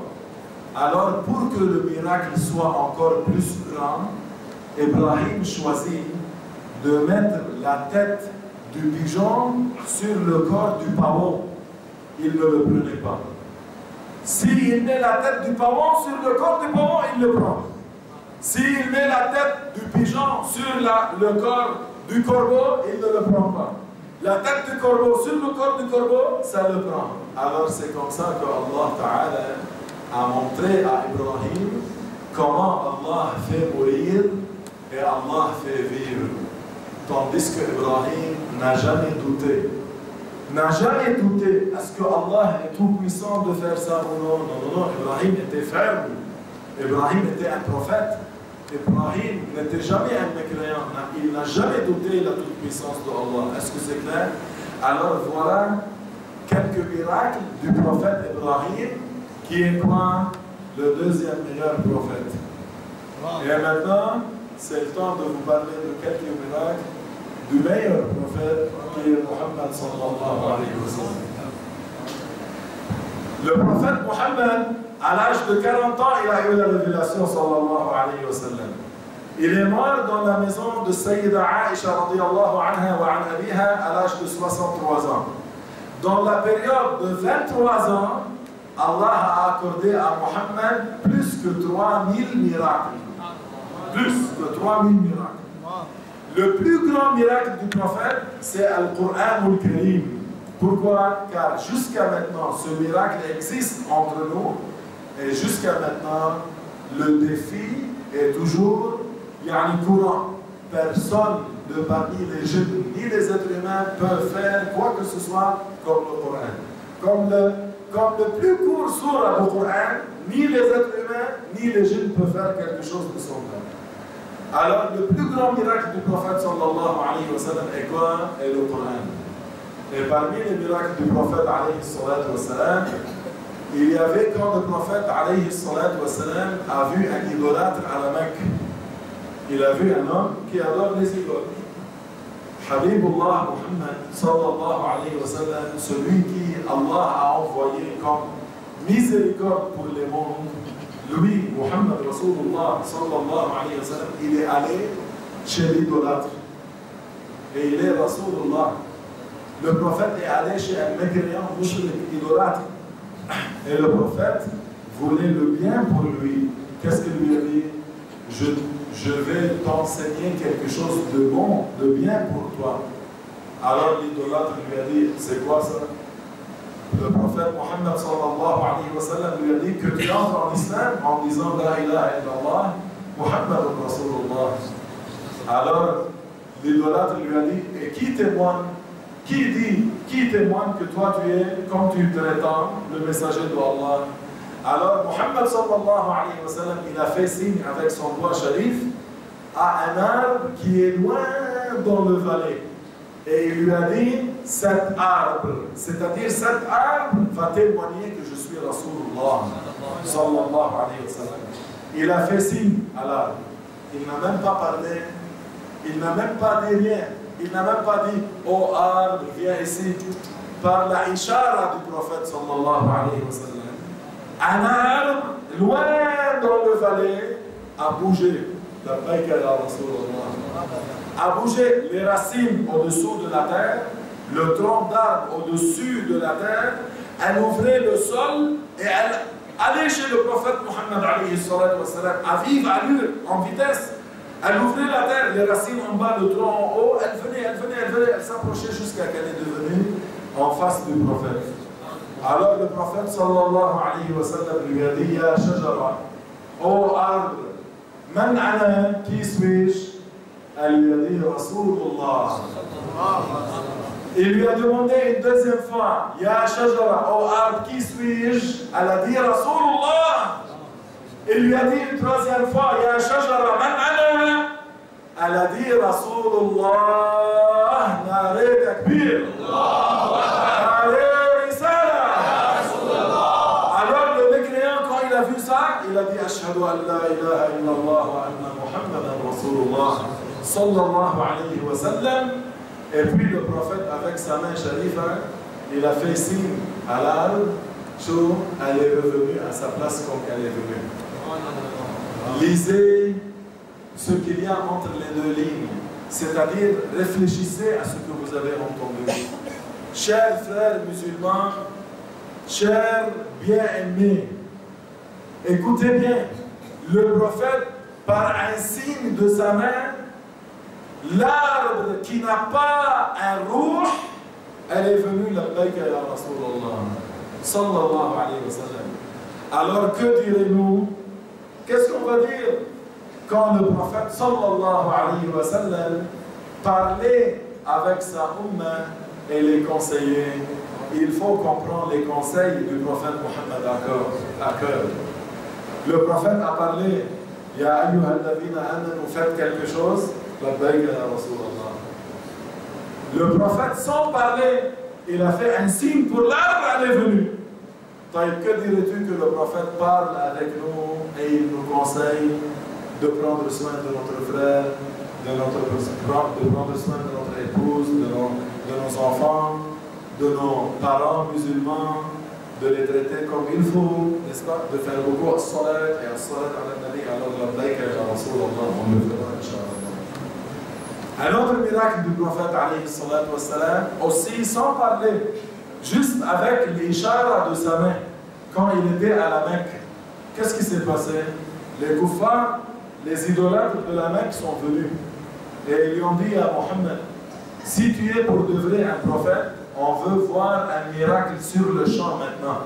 Alors pour que le miracle soit encore plus grand, Ibrahim choisit de mettre la tête du pigeon sur le corps du pavon. Il ne le prenait pas. S'il met la tête du pavon sur le corps du pavon, il le prend. S'il met la tête du pigeon sur le corps du corbeau, il ne le prend pas. La tête du corbeau sur le corps du corbeau, ça le prend. Alors c'est comme ça que Allah Ta'ala a montré à Ibrahim comment Allah fait mourir et Allah fait vivre. Tandis que Ibrahim n'a jamais douté. N'a jamais douté. Est-ce que Allah est tout puissant de faire ça ou non? Non. Ibrahim était ferme. Ibrahim était un prophète. Ibrahim n'était jamais un mécréant. Il n'a jamais douté la toute-puissance de Allah. Est-ce que c'est clair? Alors voilà quelques miracles du prophète Ibrahim, qui est quoi? Le deuxième meilleur prophète. Et maintenant, c'est le temps de vous parler de quelques miracles du meilleur prophète, qui est Muhammad sallallahu alayhi wa sallam. Le prophète Muhammad, à l'âge de 40 ans, il a eu la révélation sallallahu alayhi wa sallam. Il est mort dans la maison de Sayyida Aisha radiyallahu anha wa an abiha à l'âge de 63 ans. Dans la période de 23 ans, Allah a accordé à Muhammad plus que 3000 miracles. Plus que 3000 miracles. Le plus grand miracle du prophète, c'est Al-Qur'an al-Karim. Pourquoi? Car jusqu'à maintenant, ce miracle existe entre nous. Et jusqu'à maintenant, le défi est toujours courant. Personne de parmi les jeunes ni les êtres humains peuvent faire quoi que ce soit comme le Coran. Comme le plus court sourate du Coran, ni les êtres humains ni les jeunes peuvent faire quelque chose de semblable. Alors, le plus grand miracle du prophète sallallahu alayhi wa sallam est quoi? Est le Coran. Et parmi les miracles du prophète alayhi salatu wa sallam, il y avait quand le prophète alayhi salatu wa sallam a vu un idolâtre à la Mecque. Il a vu un homme qui adore les idoles. Habibullah Muhammad sallallahu alayhi wa sallam, celui qui Allah a envoyé comme miséricorde pour les mondes, lui, Muhammad Rasulullah sallallahu alayhi wa sallam, il est allé chez l'idolâtre. Et il est Rasulullah. Le prophète est allé chez un mécréant, mushrik, idolâtre. Et le prophète voulait le bien pour lui. Qu'est-ce qu'il lui a dit? Je vais t'enseigner quelque chose de bon, de bien pour toi. Alors l'idolâtre lui a dit, c'est quoi ça? Le prophète Muhammad sallallahu alayhi wa sallam lui a dit que tu entres en islam en disant La ilaha illallah, Muhammad Rasulullah. Alors l'idolâtre lui a dit, et qui témoigne? Qui témoigne que toi tu es, comme tu prétends, le messager de Allah? Alors Muhammad sallallahu alayhi wa sallam, il a fait signe avec son doigt sharif à un arbre qui est loin dans le vallée. Et il lui a dit, cet arbre, c'est-à-dire cet arbre va témoigner que je suis Rasulullah sallallahu alayhi wa sallam. Il a fait signe à l'arbre. Il n'a même pas parlé, il n'a même pas dit rien. Il n'a même pas dit, oh arbre, viens ici. Par la ishara du prophète sallallahu alayhi wa sallam. Un arbre, loin dans le vallée, a bougé. A bougé les racines au-dessous de la terre, le tronc d'arbre au-dessus de la terre, elle ouvrait le sol et elle allait chez le prophète Muhammad alayhi salatu wa sallam, à vive allure, en vitesse. Elle ouvrait la terre, les racines en bas, le tronc en haut, elle venait, elle s'approchait jusqu'à qu'elle est devenue en face du prophète. Alors le prophète sallallahu alayhi wa sallam lui a dit, Ya shajara, ô arbre, man ana, qui suis-je? Elle lui a dit, Rasulullah. Il lui a demandé une deuxième fois, Ya Shajara, ô arbre, qui suis-je? Elle a dit Rasulullah. Il lui a dit une troisième fois, Ya Shajara, man ana? Elle a dit Rasulullah, Nare Takbir. Nare Risala. Alors le mécréant, quand il a vu ça, il a dit Ashhadu an la ilaha illallah wa anna Muhammadan Rasulullah sallallahu alayhi wa sallam. Et puis le prophète, avec sa main sharifa, il a fait signe à l'arbre, elle est revenue à sa place comme elle est venue. Lisez ce qu'il y a entre les deux lignes, c'est-à-dire réfléchissez à ce que vous avez entendu. Chers frères musulmans, chers bien-aimés, écoutez bien, le prophète, par un signe de sa main, l'arbre qui n'a pas un rouh, elle est venue labbaïka ya Rasulallah sallallahu alayhi wa sallam. Alors que direz-nous? Qu'est-ce qu'on va dire quand le prophète sallallahu alayhi wa sallam parlait avec sa umma et les conseillers? Il faut comprendre les conseils du prophète Mohammed à cœur. Le prophète a parlé, Ya ayyuhal ladhina amanu, faites quelque chose. Le prophète, sans parler, il a fait un signe pour l'arbre, elle est venue. Que dirais-tu que le prophète parle avec nous et il nous conseille de prendre soin de notre frère, de prendre soin de notre épouse, de nos enfants, de nos parents musulmans, de les traiter comme il faut, n'est-ce pas? De faire beaucoup à salat et à salat à la nabi, alors la baïka ya Rasulallah, on le fera, Inch'Allah. Un autre miracle du prophète alayhi salatu wassalam, aussi sans parler, juste avec l'ishara de sa main, quand il était à la Mecque. Qu'est-ce qui s'est passé? Les kuffars, les idolâtres de la Mecque sont venus et ils lui ont dit à Mohammed, si tu es pour de vrai un prophète, on veut voir un miracle sur le champ maintenant.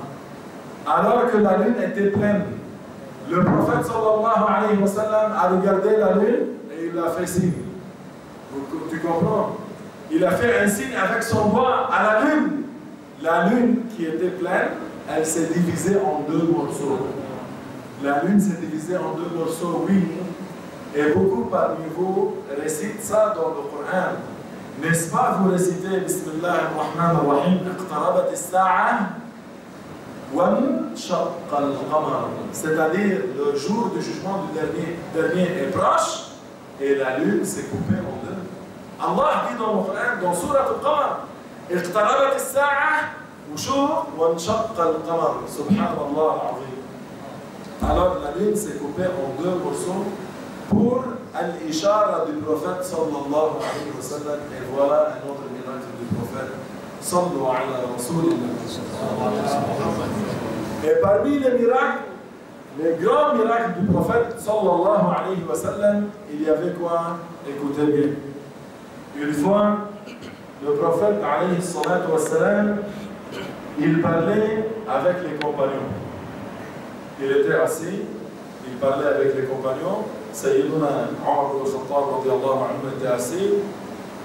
Alors que la lune était pleine, le prophète sallallahu alayhi wa sallam a regardé la lune et il a fait signe. Tu comprends? Il a fait un signe avec son doigt à la lune. La lune qui était pleine, elle s'est divisée en deux morceaux. La lune s'est divisée en deux morceaux, oui. Et beaucoup parmi vous récitent ça dans le Coran. N'est-ce pas, vous récitez Bismillah ar-Rahman ar-Rahim, Iqtarabat as-sa'a wa nshaqqa al-qamar. C'est-à-dire, le jour du jugement du dernier est proche et la lune s'est coupée en deux. Allah dit dans le Coran, dans Surat al-Qamar, Iqtarabat as-sa'a wa nshaqqa al-qamar. Subhanallah al-Azim. Alors la lune s'est coupée en deux morceaux pour l'ishara du prophète sallallahu alayhi wa sallam. Et voilà un autre miracle du prophète sallallahu alayhi wa sallam. Et parmi les miracles, les grands miracles du prophète sallallahu alayhi wa sallam, il y avait quoi? Écoutez bien. Une fois, le prophète alayhi salatu wa sallam, il parlait avec les compagnons. Il était assis, il parlait avec les compagnons. Sayyiduna Umar ibn al-Khattab radiyallahu anhu était assis.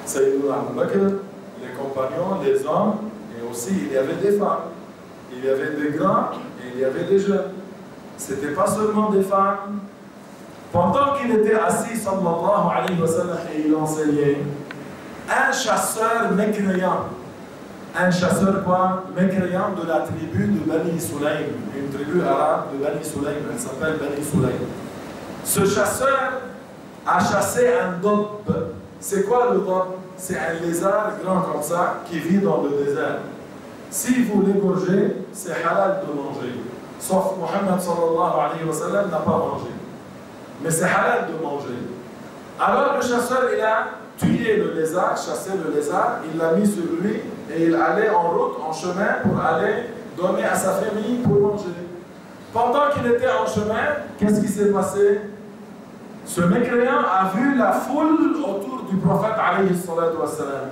Sayyiduna Abu Bakr, les compagnons, les hommes, et aussi il y avait des femmes. Il y avait des grands et il y avait des jeunes. Ce n'était pas seulement des femmes. Pendant qu'il était assis, sallallahu alayhi wa sallam, et il enseignait, un chasseur mécréant, un chasseur quoi? Mécréant de la tribu de Bani Sulaym, une tribu arabe de Bani Sulaym, elle s'appelle Bani Sulaym. Ce chasseur a chassé un dob. C'est quoi le dob? C'est un lézard grand comme ça qui vit dans le désert. Si vous l'égorgez, c'est halal de manger. Sauf Mohammed sallallahu alayhi wa sallam n'a pas mangé. Mais c'est halal de manger. Alors le chasseur, il a tué le lézard, chassé le lézard, il l'a mis sur lui et il allait en route, en chemin pour aller donner à sa famille pour manger. Pendant qu'il était en chemin, qu'est-ce qui s'est passé? Ce mécréant a vu la foule autour du prophète alayhi salatu wassalam.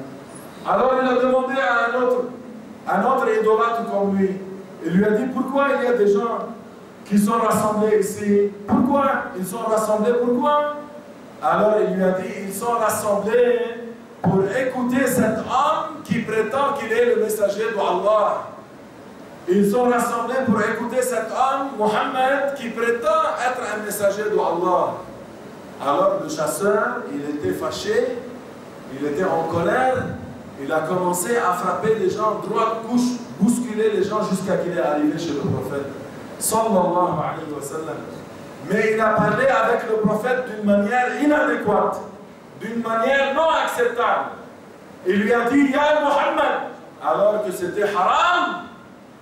Alors il a demandé à un autre idolâtre comme lui. Il lui a dit, pourquoi il y a des gens qui sont rassemblés ici? Pourquoi ils sont rassemblés? Pourquoi? Alors il lui a dit, ils sont rassemblés pour écouter cet homme qui prétend qu'il est le messager d'Allah. Ils sont rassemblés pour écouter cet homme, Mohammed, qui prétend être un messager d'Allah. Alors le chasseur, il était fâché, il était en colère, il a commencé à frapper les gens droite, gauche, bousculer les gens jusqu'à qu'il est arrivé chez le prophète. Sallallahu alayhi wa sallam. Mais il a parlé avec le prophète d'une manière inadéquate, d'une manière non acceptable. Il lui a dit, Ya Muhammad, alors que c'était haram,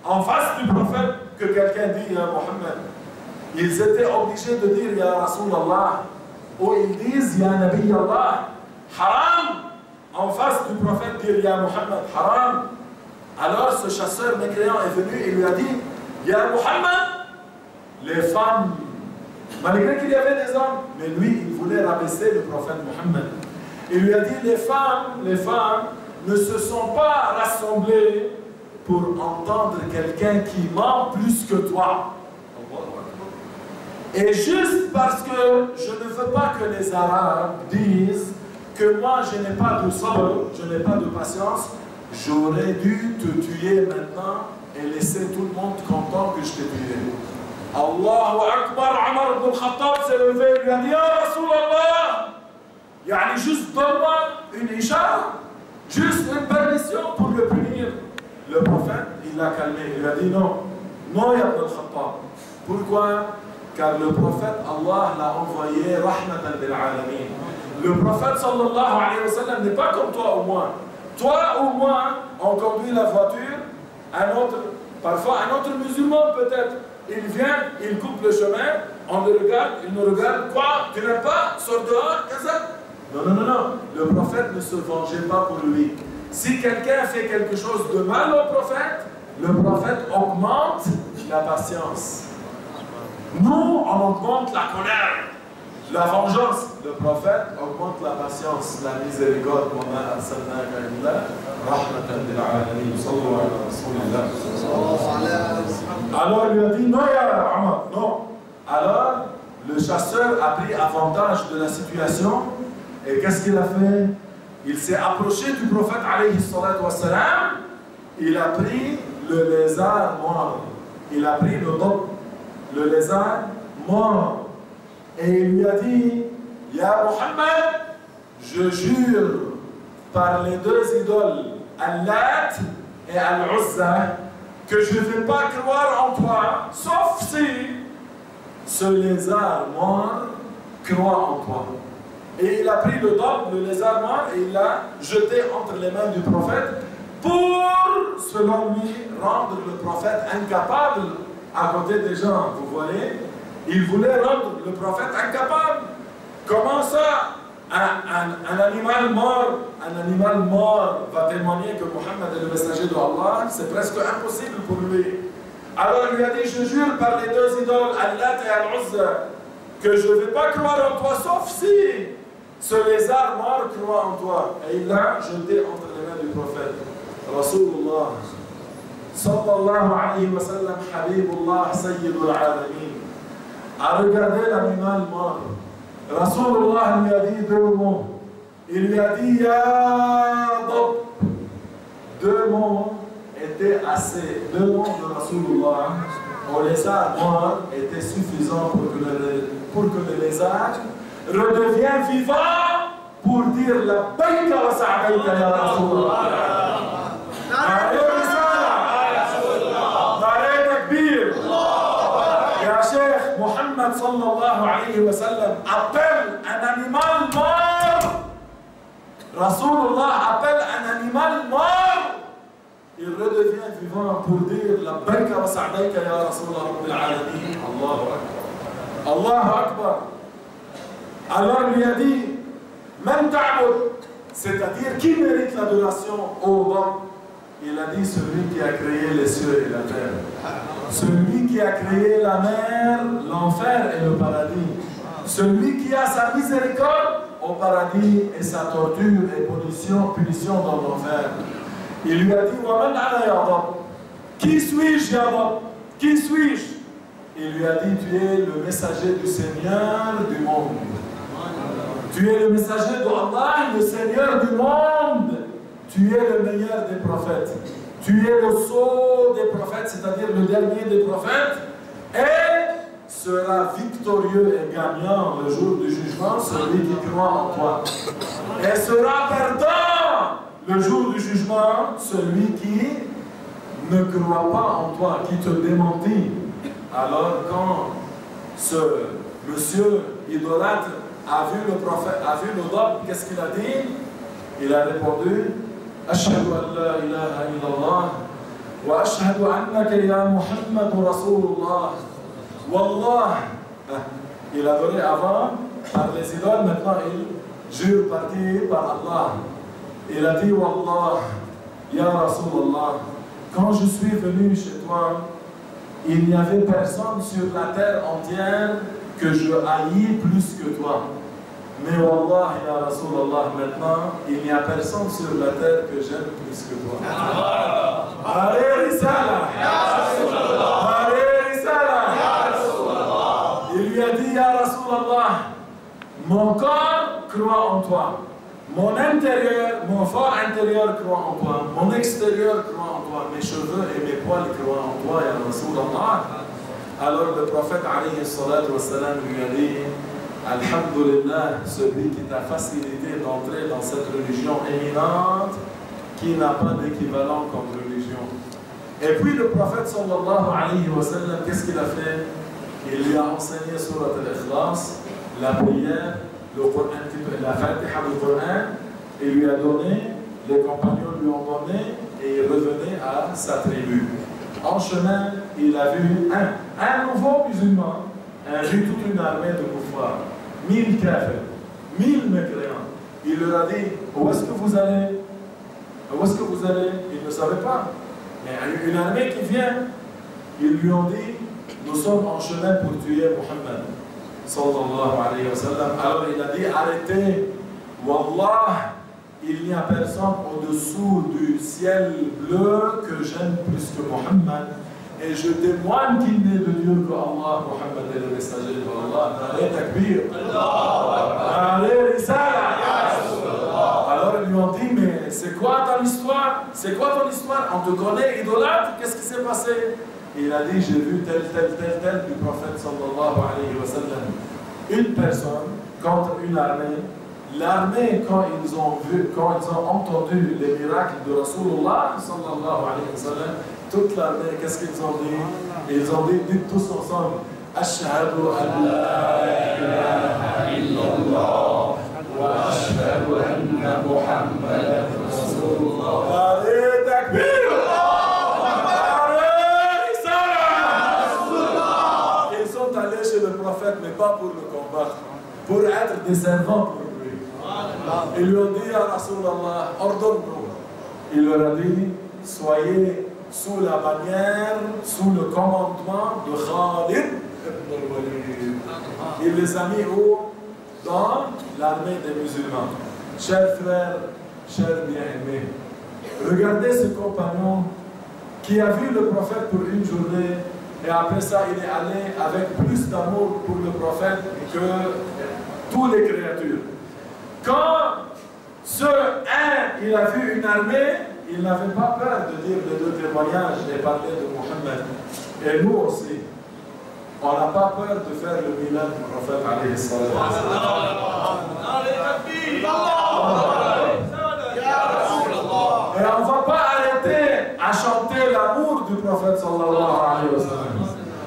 en face du prophète, que quelqu'un dit, Ya Muhammad. Ils étaient obligés de dire, Ya Rasulallah, ou ils disent, Ya Nabi Allah, haram, en face du prophète, dire, Ya Muhammad, haram. Alors ce chasseur mécréant est venu et lui a dit, Ya Muhammad, les femmes, malgré qu'il y avait des hommes, mais lui, il voulait rabaisser le prophète Mohammed. Il lui a dit, les femmes ne se sont pas rassemblées pour entendre quelqu'un qui ment plus que toi. Et juste parce que je ne veux pas que les Arabes disent que moi je n'ai pas de sabr, je n'ai pas de patience, j'aurais dû te tuer maintenant et laisser tout le monde content que je t'ai tué. Allahu Akbar, Omar ibn al-Khattab s'est levé et lui a dit, Ya Rasulallah, yani juste donne-moi une ishara, juste une permission pour le punir. Le prophète, il l'a calmé, il lui a dit non, non ya ibn al-Khattab. Pourquoi? Car le prophète, Allah l'a envoyé rahmatan bil alamin. Le prophète sallallahu alayhi wa sallam n'est pas comme toi ou moi. Toi ou moi, on conduit la voiture, parfois un autre musulman peut-être, il vient, il coupe le chemin, on le regarde, il nous regarde, quoi? Tu n'aimes pas? Sors dehors, qu'est-ce que c'est? Non, non, non, non. Le prophète ne se vengeait pas pour lui. Si quelqu'un fait quelque chose de mal au prophète, le prophète augmente la patience. Nous, on augmente la colère, la vengeance. Le prophète augmente la patience, la miséricorde. Alors il lui a dit, non, ya Omar, non. Alors, le chasseur a pris avantage de la situation. Et qu'est-ce qu'il a fait? Il s'est approché du prophète, alayhi salatu wassalam. Il a pris le lézard mort. Il a pris le lézard mort. Et il lui a dit, Ya Muhammad, je jure par les deux idoles, Al-Lat et Al-Uzza, que je ne vais pas croire en toi, sauf si ce lézard mort croit en toi. Et il a pris le lézard mort, et il l'a jeté entre les mains du prophète pour, selon lui, rendre le prophète incapable à côté des gens. Vous voyez? Il voulait rendre le prophète incapable. Comment ça? Un animal mort va témoigner que Mohammed est le messager d'Allah, c'est presque impossible pour lui. Alors il lui a dit, je jure par les deux idoles, Al-Lat et Al-Uzza, que je ne vais pas croire en toi, sauf si ce lézard mort croit en toi. Et il l'a jeté entre les mains du prophète. Rasulullah, sallallahu alayhi wa sallam, Habibullah, Sayyidul Alamin, a regardé l'animal mort. Rasulullah lui a dit deux mots. Il lui a dit, Ya Dab. Deux mots étaient assez. Deux mots de Rasulullah au lézard mort étaient suffisants pour que le lézard redevienne vivant pour dire la baïka wa sa'baïka ya Rasulullah. Allez, Risala. Allez, Takbir. Ya Cheikh Mohammed sallallahu alayhi wa sallam appelle un animal mort. Rasulullah appelle un animal mort. Il redevient vivant pour dire la baïka wa sa'baïka ya Rasulullah Rabbil Alamin. Allahu Akbar. Allahu Akbar. Alors il lui a dit, Man ta'bud, c'est-à-dire qui mérite l'adoration au bas? Il a dit celui qui a créé les cieux et la terre. Celui qui a créé la mer, l'enfer et le paradis. Celui qui a sa miséricorde au paradis et sa torture et punition dans l'enfer. Il lui a dit, Waman ana ya Rab? Qui suis-je, ya Rab? Qui suis-je? Il lui a dit, tu es le messager du Seigneur du monde. Tu es le messager d'Allah, le Seigneur du monde. Tu es le meilleur des prophètes. Tu es le sceau des prophètes, c'est-à-dire le dernier des prophètes. Et sera victorieux et gagnant le jour du jugement celui qui croit en toi. Et sera perdant le jour du jugement celui qui ne croit pas en toi, qui te démentit. Alors quand ce monsieur idolâtre a vu le prophète, a vu l'autre, qu'est-ce qu'il a dit? Il a répondu: Ashhadu an la ilaha illallah wa ashhadu annaka ya Muhammad Rasulullah. Wallah. Il adorait avant par les idoles, maintenant il jure par qui? Par Allah. Il a dit: Wallah, ya Rasulullah, quand je suis venu chez toi, il n'y avait personne sur la terre entière que je haïs plus que toi. Mais Wallah, ya Rasulallah, maintenant, il n'y a personne sur la terre que j'aime plus que toi. Allez, Risala! Allez, Risala! Il lui a dit: Ya Rasulallah, mon corps croit en toi. Mon intérieur, mon fort intérieur croit en toi. Mon extérieur croit en toi. Mes cheveux et mes poils croient en toi, ya Rasulallah. Alors le prophète alayhi salatu wassalam lui a dit: Alhamdulillah, celui qui t'a facilité d'entrer dans cette religion éminente qui n'a pas d'équivalent comme religion. Et puis le prophète sallallahu alayhi wa sallam, qu'est-ce qu'il a fait? Il lui a enseigné surat al-Ikhlas, la prière, le Coran, la Fatiha du Coran, il lui a donné, les compagnons lui ont donné et il revenait à sa tribu. En chemin, il a vu un nouveau musulman, a vu toute une armée de koufars, 1000 kafir, 1000 mécréants. Il leur a dit: où est-ce que vous allez? Où est-ce que vous allez? Ils ne savaient pas. Mais il y a une armée qui vient. Ils lui ont dit: nous sommes en chemin pour tuer Muhammad. Sallallahu alayhi wa sallam. Alors il a dit: arrêtez. Wallah, il n'y a personne au-dessous du ciel bleu que j'aime plus que Muhammad. Et je témoigne qu'il n'est de Dieu que Allah, Muhammad est le messager de Allah. Allez, takbir. Allez, risala. Alors ils lui ont dit: mais c'est quoi ton histoire? C'est quoi ton histoire? On te connaît idolâtre, qu'est-ce qui s'est passé? Il a dit: j'ai vu tel du prophète sallallahu alayhi wa sallam. Une personne contre une armée. L'armée, quand ils ont entendu les miracles de Rasulullah sallallahu alayhi wa sallam, toute l'armée, qu'est-ce qu'ils ont dit? Ils ont dit, dites tous ensemble: Ashhadu an la ilaha illallah wa ashhadu anna Muhammadan Rasulullah. Allez, takbir! Ils sont allés chez le prophète, mais pas pour le combattre, pour être des servants pour lui. Ils lui ont dit: à Rasulallah, ordonne-nous. Il leur a dit: soyez sous la bannière, sous le commandement de Khalid ibn al-Walid. Il les a mis où? Dans l'armée des musulmans. Chers frères, chers bien-aimés, regardez ce compagnon qui a vu le prophète pour une journée et après ça il est allé avec plus d'amour pour le prophète que toutes les créatures. Quand il a vu une armée, il n'avait pas peur de dire les deux témoignages et parler de Muhammad. Et nous aussi, on n'a pas peur de faire le milad du prophète alayhi salam. Et on ne va pas arrêter à chanter l'amour du prophète sallallahu alayhi wa sallam.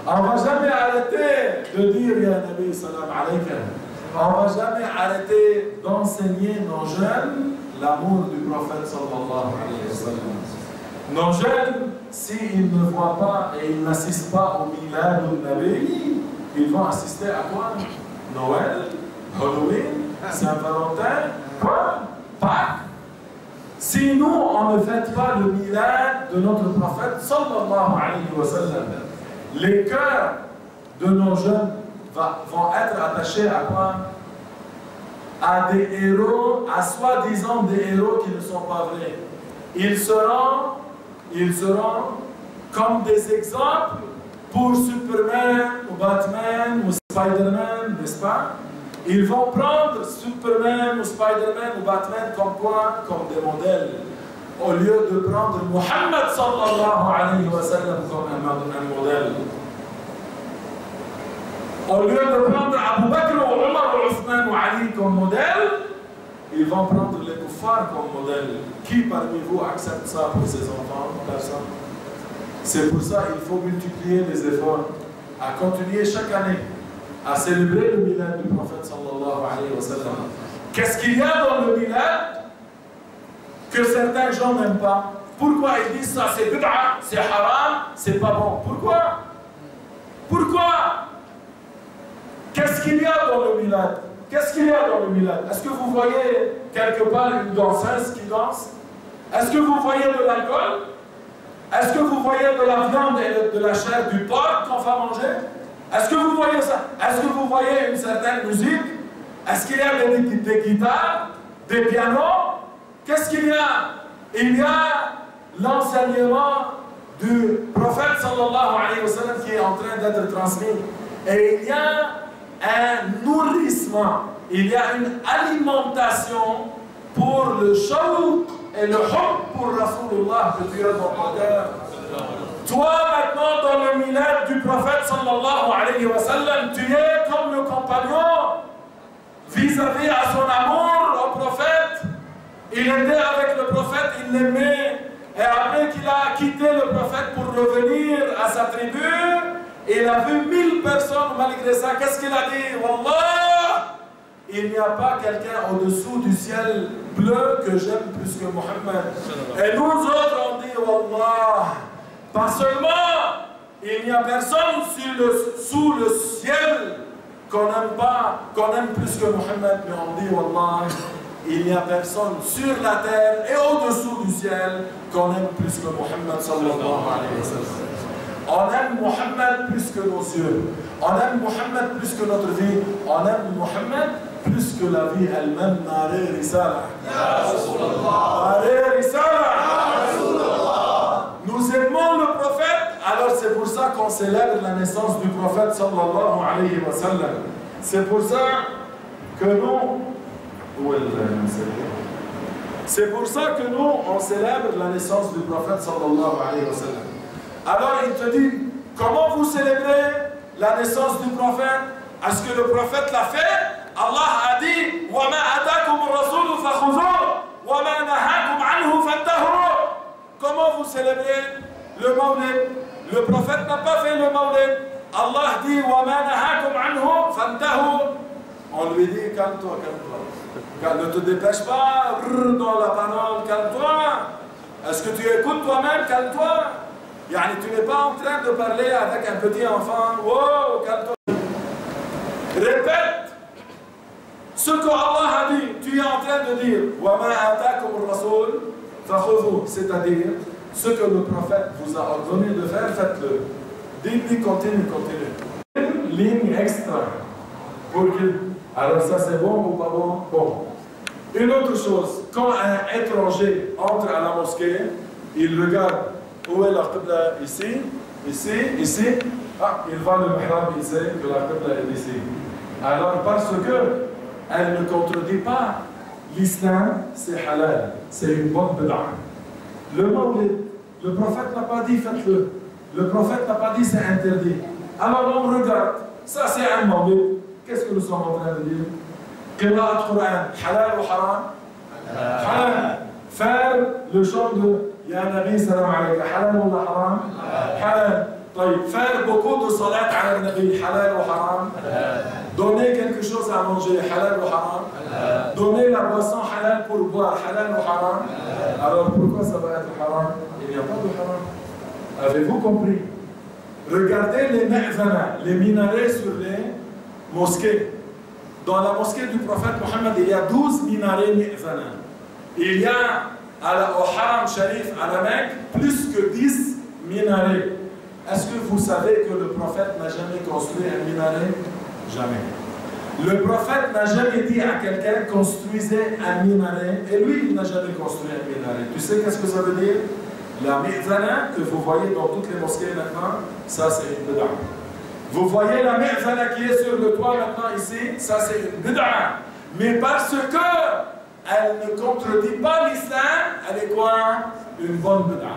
On ne va jamais arrêter de dire Ya Nabi salam alayka. On ne va jamais arrêter d'enseigner nos jeunes l'amour du prophète sallallahu alayhi wa sallam. Nos jeunes, s'ils ne voient pas et ils n'assistent pas au milad du Nabi, ils vont assister à quoi? Noël, Halloween, Saint-Valentin, quoi? Pâques. Si nous, on ne fête pas le milad de notre prophète sallallahu alayhi wa sallam, les cœurs de nos jeunes vont être attachés à quoi? À des héros, à soi-disant des héros qui ne sont pas vrais. Ils seront comme des exemples pour Superman ou Batman ou Spider-Man, n'est-ce pas? Ils vont prendre Superman ou Spider-Man ou Batman comme quoi? Comme des modèles. Au lieu de prendre Muhammad sallallahu alayhi wa sallam comme un modèle. Au lieu de prendre Abu Bakr ou Omar ou Othman ou Ali comme modèle, ils vont prendre les kuffars comme modèle. Qui parmi vous accepte ça pour ses enfants? Personne. C'est pour ça qu'il faut multiplier les efforts, à continuer chaque année, à célébrer le milad du prophète sallallahu alayhi wa sallam. Qu'est-ce qu'il y a dans le milad que certains gens n'aiment pas? Pourquoi ils disent ça? C'est bid'a, c'est haram, c'est pas bon. Pourquoi? Pourquoi? Qu'est-ce qu'il y a dans le milad? Qu'est-ce qu'il y a dans le milad? Est-ce que vous voyez quelque part une danseuse qui danse? Est-ce que vous voyez de l'alcool? Est-ce que vous voyez de la viande et de la chair du porc qu'on va manger? Est-ce que vous voyez ça? Est-ce que vous voyez une certaine musique? Est-ce qu'il y a des guitares, des pianos? Qu'est-ce qu'il y a? Il y a l'enseignement du prophète sallallahu alayhi wa sallam qui est en train d'être transmis. Et il y a un nourrissement, il y a une alimentation pour le shawq et le hub pour Rasulullah que tu as dans ton cœur. Toi maintenant dans le milad du prophète sallallahu alayhi wa sallam, tu es comme le compagnon vis-à-vis à son amour au prophète. Il était avec le prophète, il l'aimait, et après qu'il a quitté le prophète pour revenir à sa tribu, il a vu 1000 personnes malgré ça. Qu'est-ce qu'il a dit? Wallah, il n'y a pas quelqu'un au-dessous du ciel bleu que j'aime plus que Mohammed. Et nous autres, on dit Wallah. Pas seulement, il n'y a personne sous le ciel qu'on n'aime pas, qu'on aime plus que Mohammed, mais on dit Wallah, il n'y a personne sur la terre et au-dessous du ciel qu'on aime plus que Mohammed sallallahu alayhi wa sallam. On aime Mohammed plus que nos yeux. On aime Mohammed plus que notre vie. On aime Mohammed plus que la vie elle-même. Nare Risala. Ya Rasulallah. Nare Risala. Ya Rasulallah. Nous aimons le prophète, alors c'est pour ça qu'on célèbre la naissance du prophète sallallahu alayhi wa sallam. C'est pour ça que nous... C'est pour ça que nous, on célèbre la naissance du prophète sallallahu alayhi wa sallam. Alors il te dit, comment vous célébrez la naissance du prophète? Est-ce que le prophète l'a fait? Allah a dit, وَمَا أَتَاكُمُ الرَّسُولُ فَخُذُوهُ وَمَا نَهَاكُمْ عَنْهُ فَانْتَهُوا. Comment vous célébrez le Mawlid? Le prophète n'a pas fait le Mawlid. Allah dit, وَمَا نَهَاكُمْ عَنْهُ فَانْتَهُوا. On lui dit, calme-toi, calme-toi. Ne te dépêche pas dans la parole, calme-toi. Est-ce que tu écoutes toi-même? Calme-toi. Yani, tu n'es pas en train de parler avec un petit enfant. Wow, calme-toi. Répète ce que Allah a dit. Tu es en train de dire وَمَا أَتَاكُمُ الرَّسُولُ فَخُذُوهُ, c'est-à-dire ce que le prophète vous a ordonné de faire, faites-le. Dis-lui, continue, continue. Une ligne extra. Pour que... Alors ça c'est bon ou pas bon? Bon. Une autre chose, quand un étranger entre à la mosquée, il regarde où est la qibla, ici, ici, ici. Ah, il va le mihrab, il sait que la qibla est ici. Alors parce que elle ne contredit pas l'islam, c'est halal, c'est une bonne bid'a. Le mawlid, le prophète n'a pas dit faites-le. Le prophète n'a pas dit c'est interdit. Alors on regarde, ça c'est un mawlid. Qu'est-ce que nous sommes en train de dire? Qira'at Qur'an, halal ou haram? Halal. Faire le chant de Ya Nabi salam alayka, halal ou haram? Halal. Faire beaucoup de salat ala Nabi, halal ou haram? Donner quelque chose à manger, halal ou haram? Donner la boisson halal pour boire, halal ou haram? Alors pourquoi ça va être haram? Il n'y a pas de haram. Avez-vous compris? Regardez les mu'zana, les minarets sur les mosquée. Dans la mosquée du prophète Mohammed, il y a 12 minarets mu'zana. Il y a au Haram Sharif à la Mecque plus que 10 minarets. Est-ce que vous savez que le prophète n'a jamais construit un minaret? Jamais. Le prophète n'a jamais dit à quelqu'un construisez un minaret et lui il n'a jamais construit un minaret. Tu sais qu'est-ce que ça veut dire? La mu'zana que vous voyez dans toutes les mosquées maintenant, ça c'est une bid'a. Vous voyez la mi'zana qui est sur le toit maintenant ici, ça c'est une bid'a. Mais parce que elle ne contredit pas l'islam, elle est quoi? Une bonne bid'a.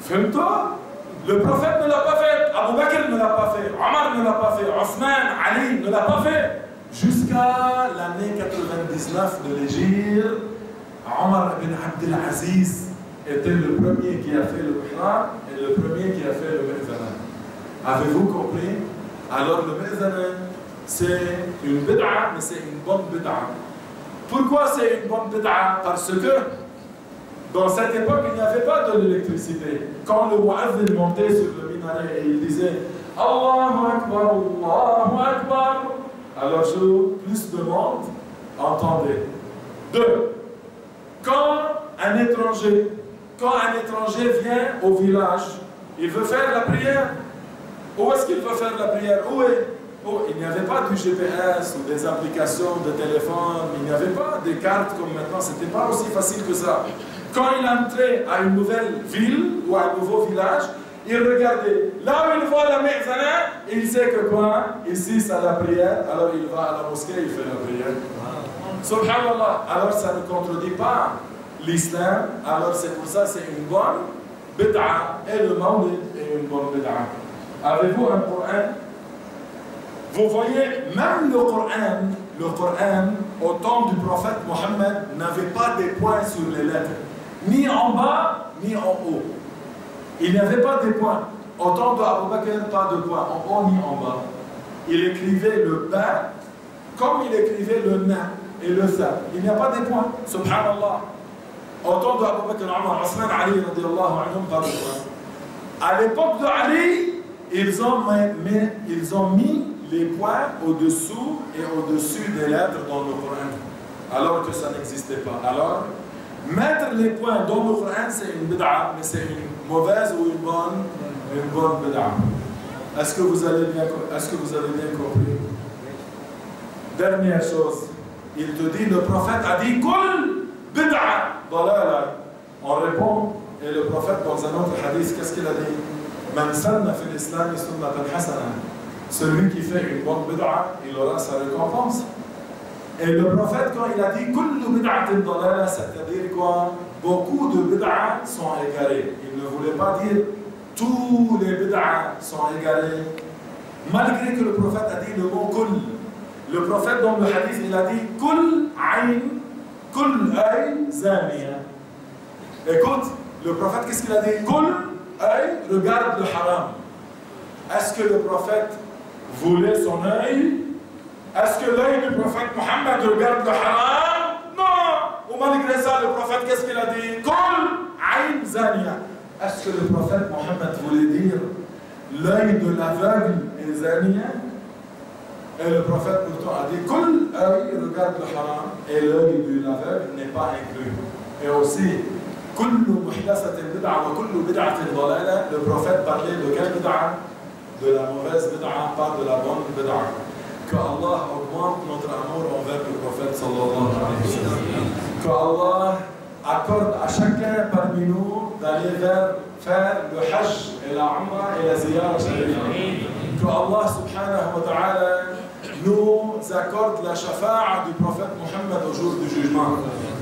Fais-toi. Le prophète ne l'a pas fait, Abu Bakr ne l'a pas fait, Omar ne l'a pas fait, Othman, Ali ne l'a pas fait. Jusqu'à l'année 99 de l'Hégire, Omar ibn Abdel Aziz était le premier qui a fait le Ihram et le premier qui a fait le Mi'zana. Avez-vous compris? Alors le Mi'zana, c'est une bid'a, mais c'est une bonne bid'a. Pourquoi c'est une bonne bid'a? Parce que dans cette époque, il n'y avait pas de l'électricité. Quand le mu'adhin montait sur le minaret et il disait Allahu Akbar, Allahu Akbar, alors plus de monde entendait. Deux, quand un étranger vient au village, il veut faire la prière. Où est-ce qu'il veut faire la prière? Il n'y avait pas du GPS ou des applications de téléphone, il n'y avait pas des cartes comme maintenant, c'était pas aussi facile que ça. Quand il entrait à une nouvelle ville ou à un nouveau village, il regardait. Là où il voit la mi'zana, il sait que quoi? Ici, c'est la prière, alors il va à la mosquée, il fait la prière. Subhanallah. Alors ça ne contredit pas l'islam, alors c'est pour ça c'est une bonne bid'a. Et le mawlid est une bonne bid'a. Avez-vous un Coran? Vous voyez, même le Coran, au temps du prophète Mohammed, n'avait pas des points sur les lettres. Ni en bas, ni en haut. Il n'y avait pas des points. Au temps d'Abu Bakr, pas de points, en haut ni en bas. Il écrivait le ba comme il écrivait le na et le sa. Il n'y a pas des points. Subhanallah. Au temps d'Abu Bakr, Omar, Othman, Ali, radiallahu anhum, pas de points. À l'époque de Ali, ils ont mis les points au-dessous et au-dessus des lettres dans le Coran, alors que ça n'existait pas. Alors, mettre les points dans le Coran, c'est une bid'a, mais c'est une mauvaise ou une bonne bid'a. Est-ce que vous avez bien compris? Dernière chose, il te dit, le prophète a dit, Kul bid'a dalala. On répond, et le prophète dans un autre hadith, qu'est-ce qu'il a dit? Man sanna fil islam sunnatan hasana. Celui qui fait une bonne bid'a, il aura sa récompense. Et le prophète, quand il a dit kullu bid'atin dalala, c'est-à-dire quoi? Beaucoup de bid'a sont égarés. Il ne voulait pas dire tous les bid'a sont égarés. Malgré que le prophète a dit le mot kul. Le prophète dans le hadith, il a dit kul ay zaniya. Écoute, le prophète, qu'est-ce qu'il a dit? Kul ay, regarde le haram. Est-ce que le prophète voulait son œil? Est-ce que l'œil du prophète Mohammed regarde le haram? Non! Ou malgré ça, le prophète, qu'est-ce qu'il a dit? Kul ayn zaniya. Est-ce que le prophète Mohammed voulait dire l'œil de l'aveugle est zaniya? Et le prophète pourtant a dit kul œil regarde le haram et l'œil de l'aveugle n'est pas inclus. Et aussi, kullu muhdathatin bid'a wa kullu bid'atin dalala. Le prophète parlait de quelle bid'a? De la mauvaise bid'a, pas de la bonne bid'a. Que Allah augmente notre amour envers le prophète sallallahu alayhi wa sallam. Que Allah accorde à chacun parmi nous d'aller faire le hajj et la umrah et la ziyara sharifa. Que Allah subhanahu wa ta'ala nous accorde la shafa'a du prophète Mohammed au jour du jugement.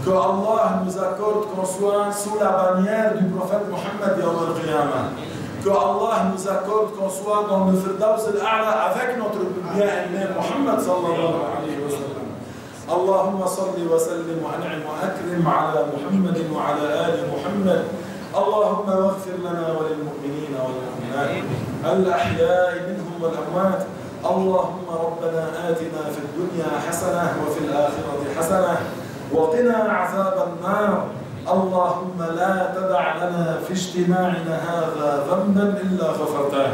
Que Allah nous accorde qu'on soit sous la bannière du prophète Mohammed yawm al-qiyamah. Que Allah nous accorde qu'on soit dans le Firdaus al-A'la avec notre bien-aimé Mohammed sallallahu alayhi wa sallam. اللهم صل وسلم وانعم واكرم على محمد وعلى ال محمد. اللهم اغفر لنا وللمؤمنين والمؤمنات الاحياء منهم والاموات. اللهم ربنا آتنا في الدنيا حسنه وفي الاخره حسنه وقنا عذاب النار. اللهم لا تدع لنا في اجتماعنا هذا ذنبا الا غفرته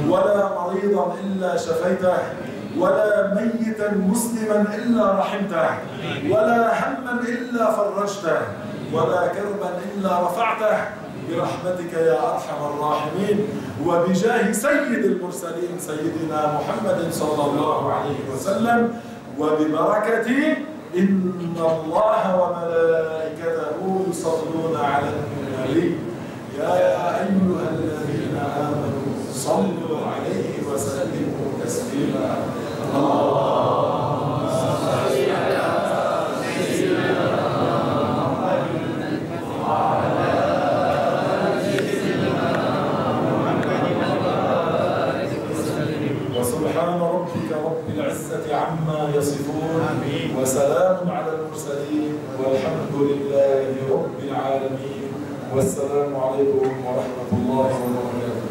ولا مريضا الا شفيته ولا ميتا مسلما إلا رحمته ولا هما إلا فرجته ولا كربا إلا رفعته برحمتك يا أرحم الراحمين وبجاه سيد المرسلين سيدنا محمد صلى الله عليه وسلم وببركة إن الله وملائكته يصلون على النبي يا أيها الذين آمنوا صلوا عليه وسلموا سبحان ربك رب العزة عما يصفون وسلام على المرسلين والحمد لله رب العالمين والسلام عليكم ورحمة الله وبركاته.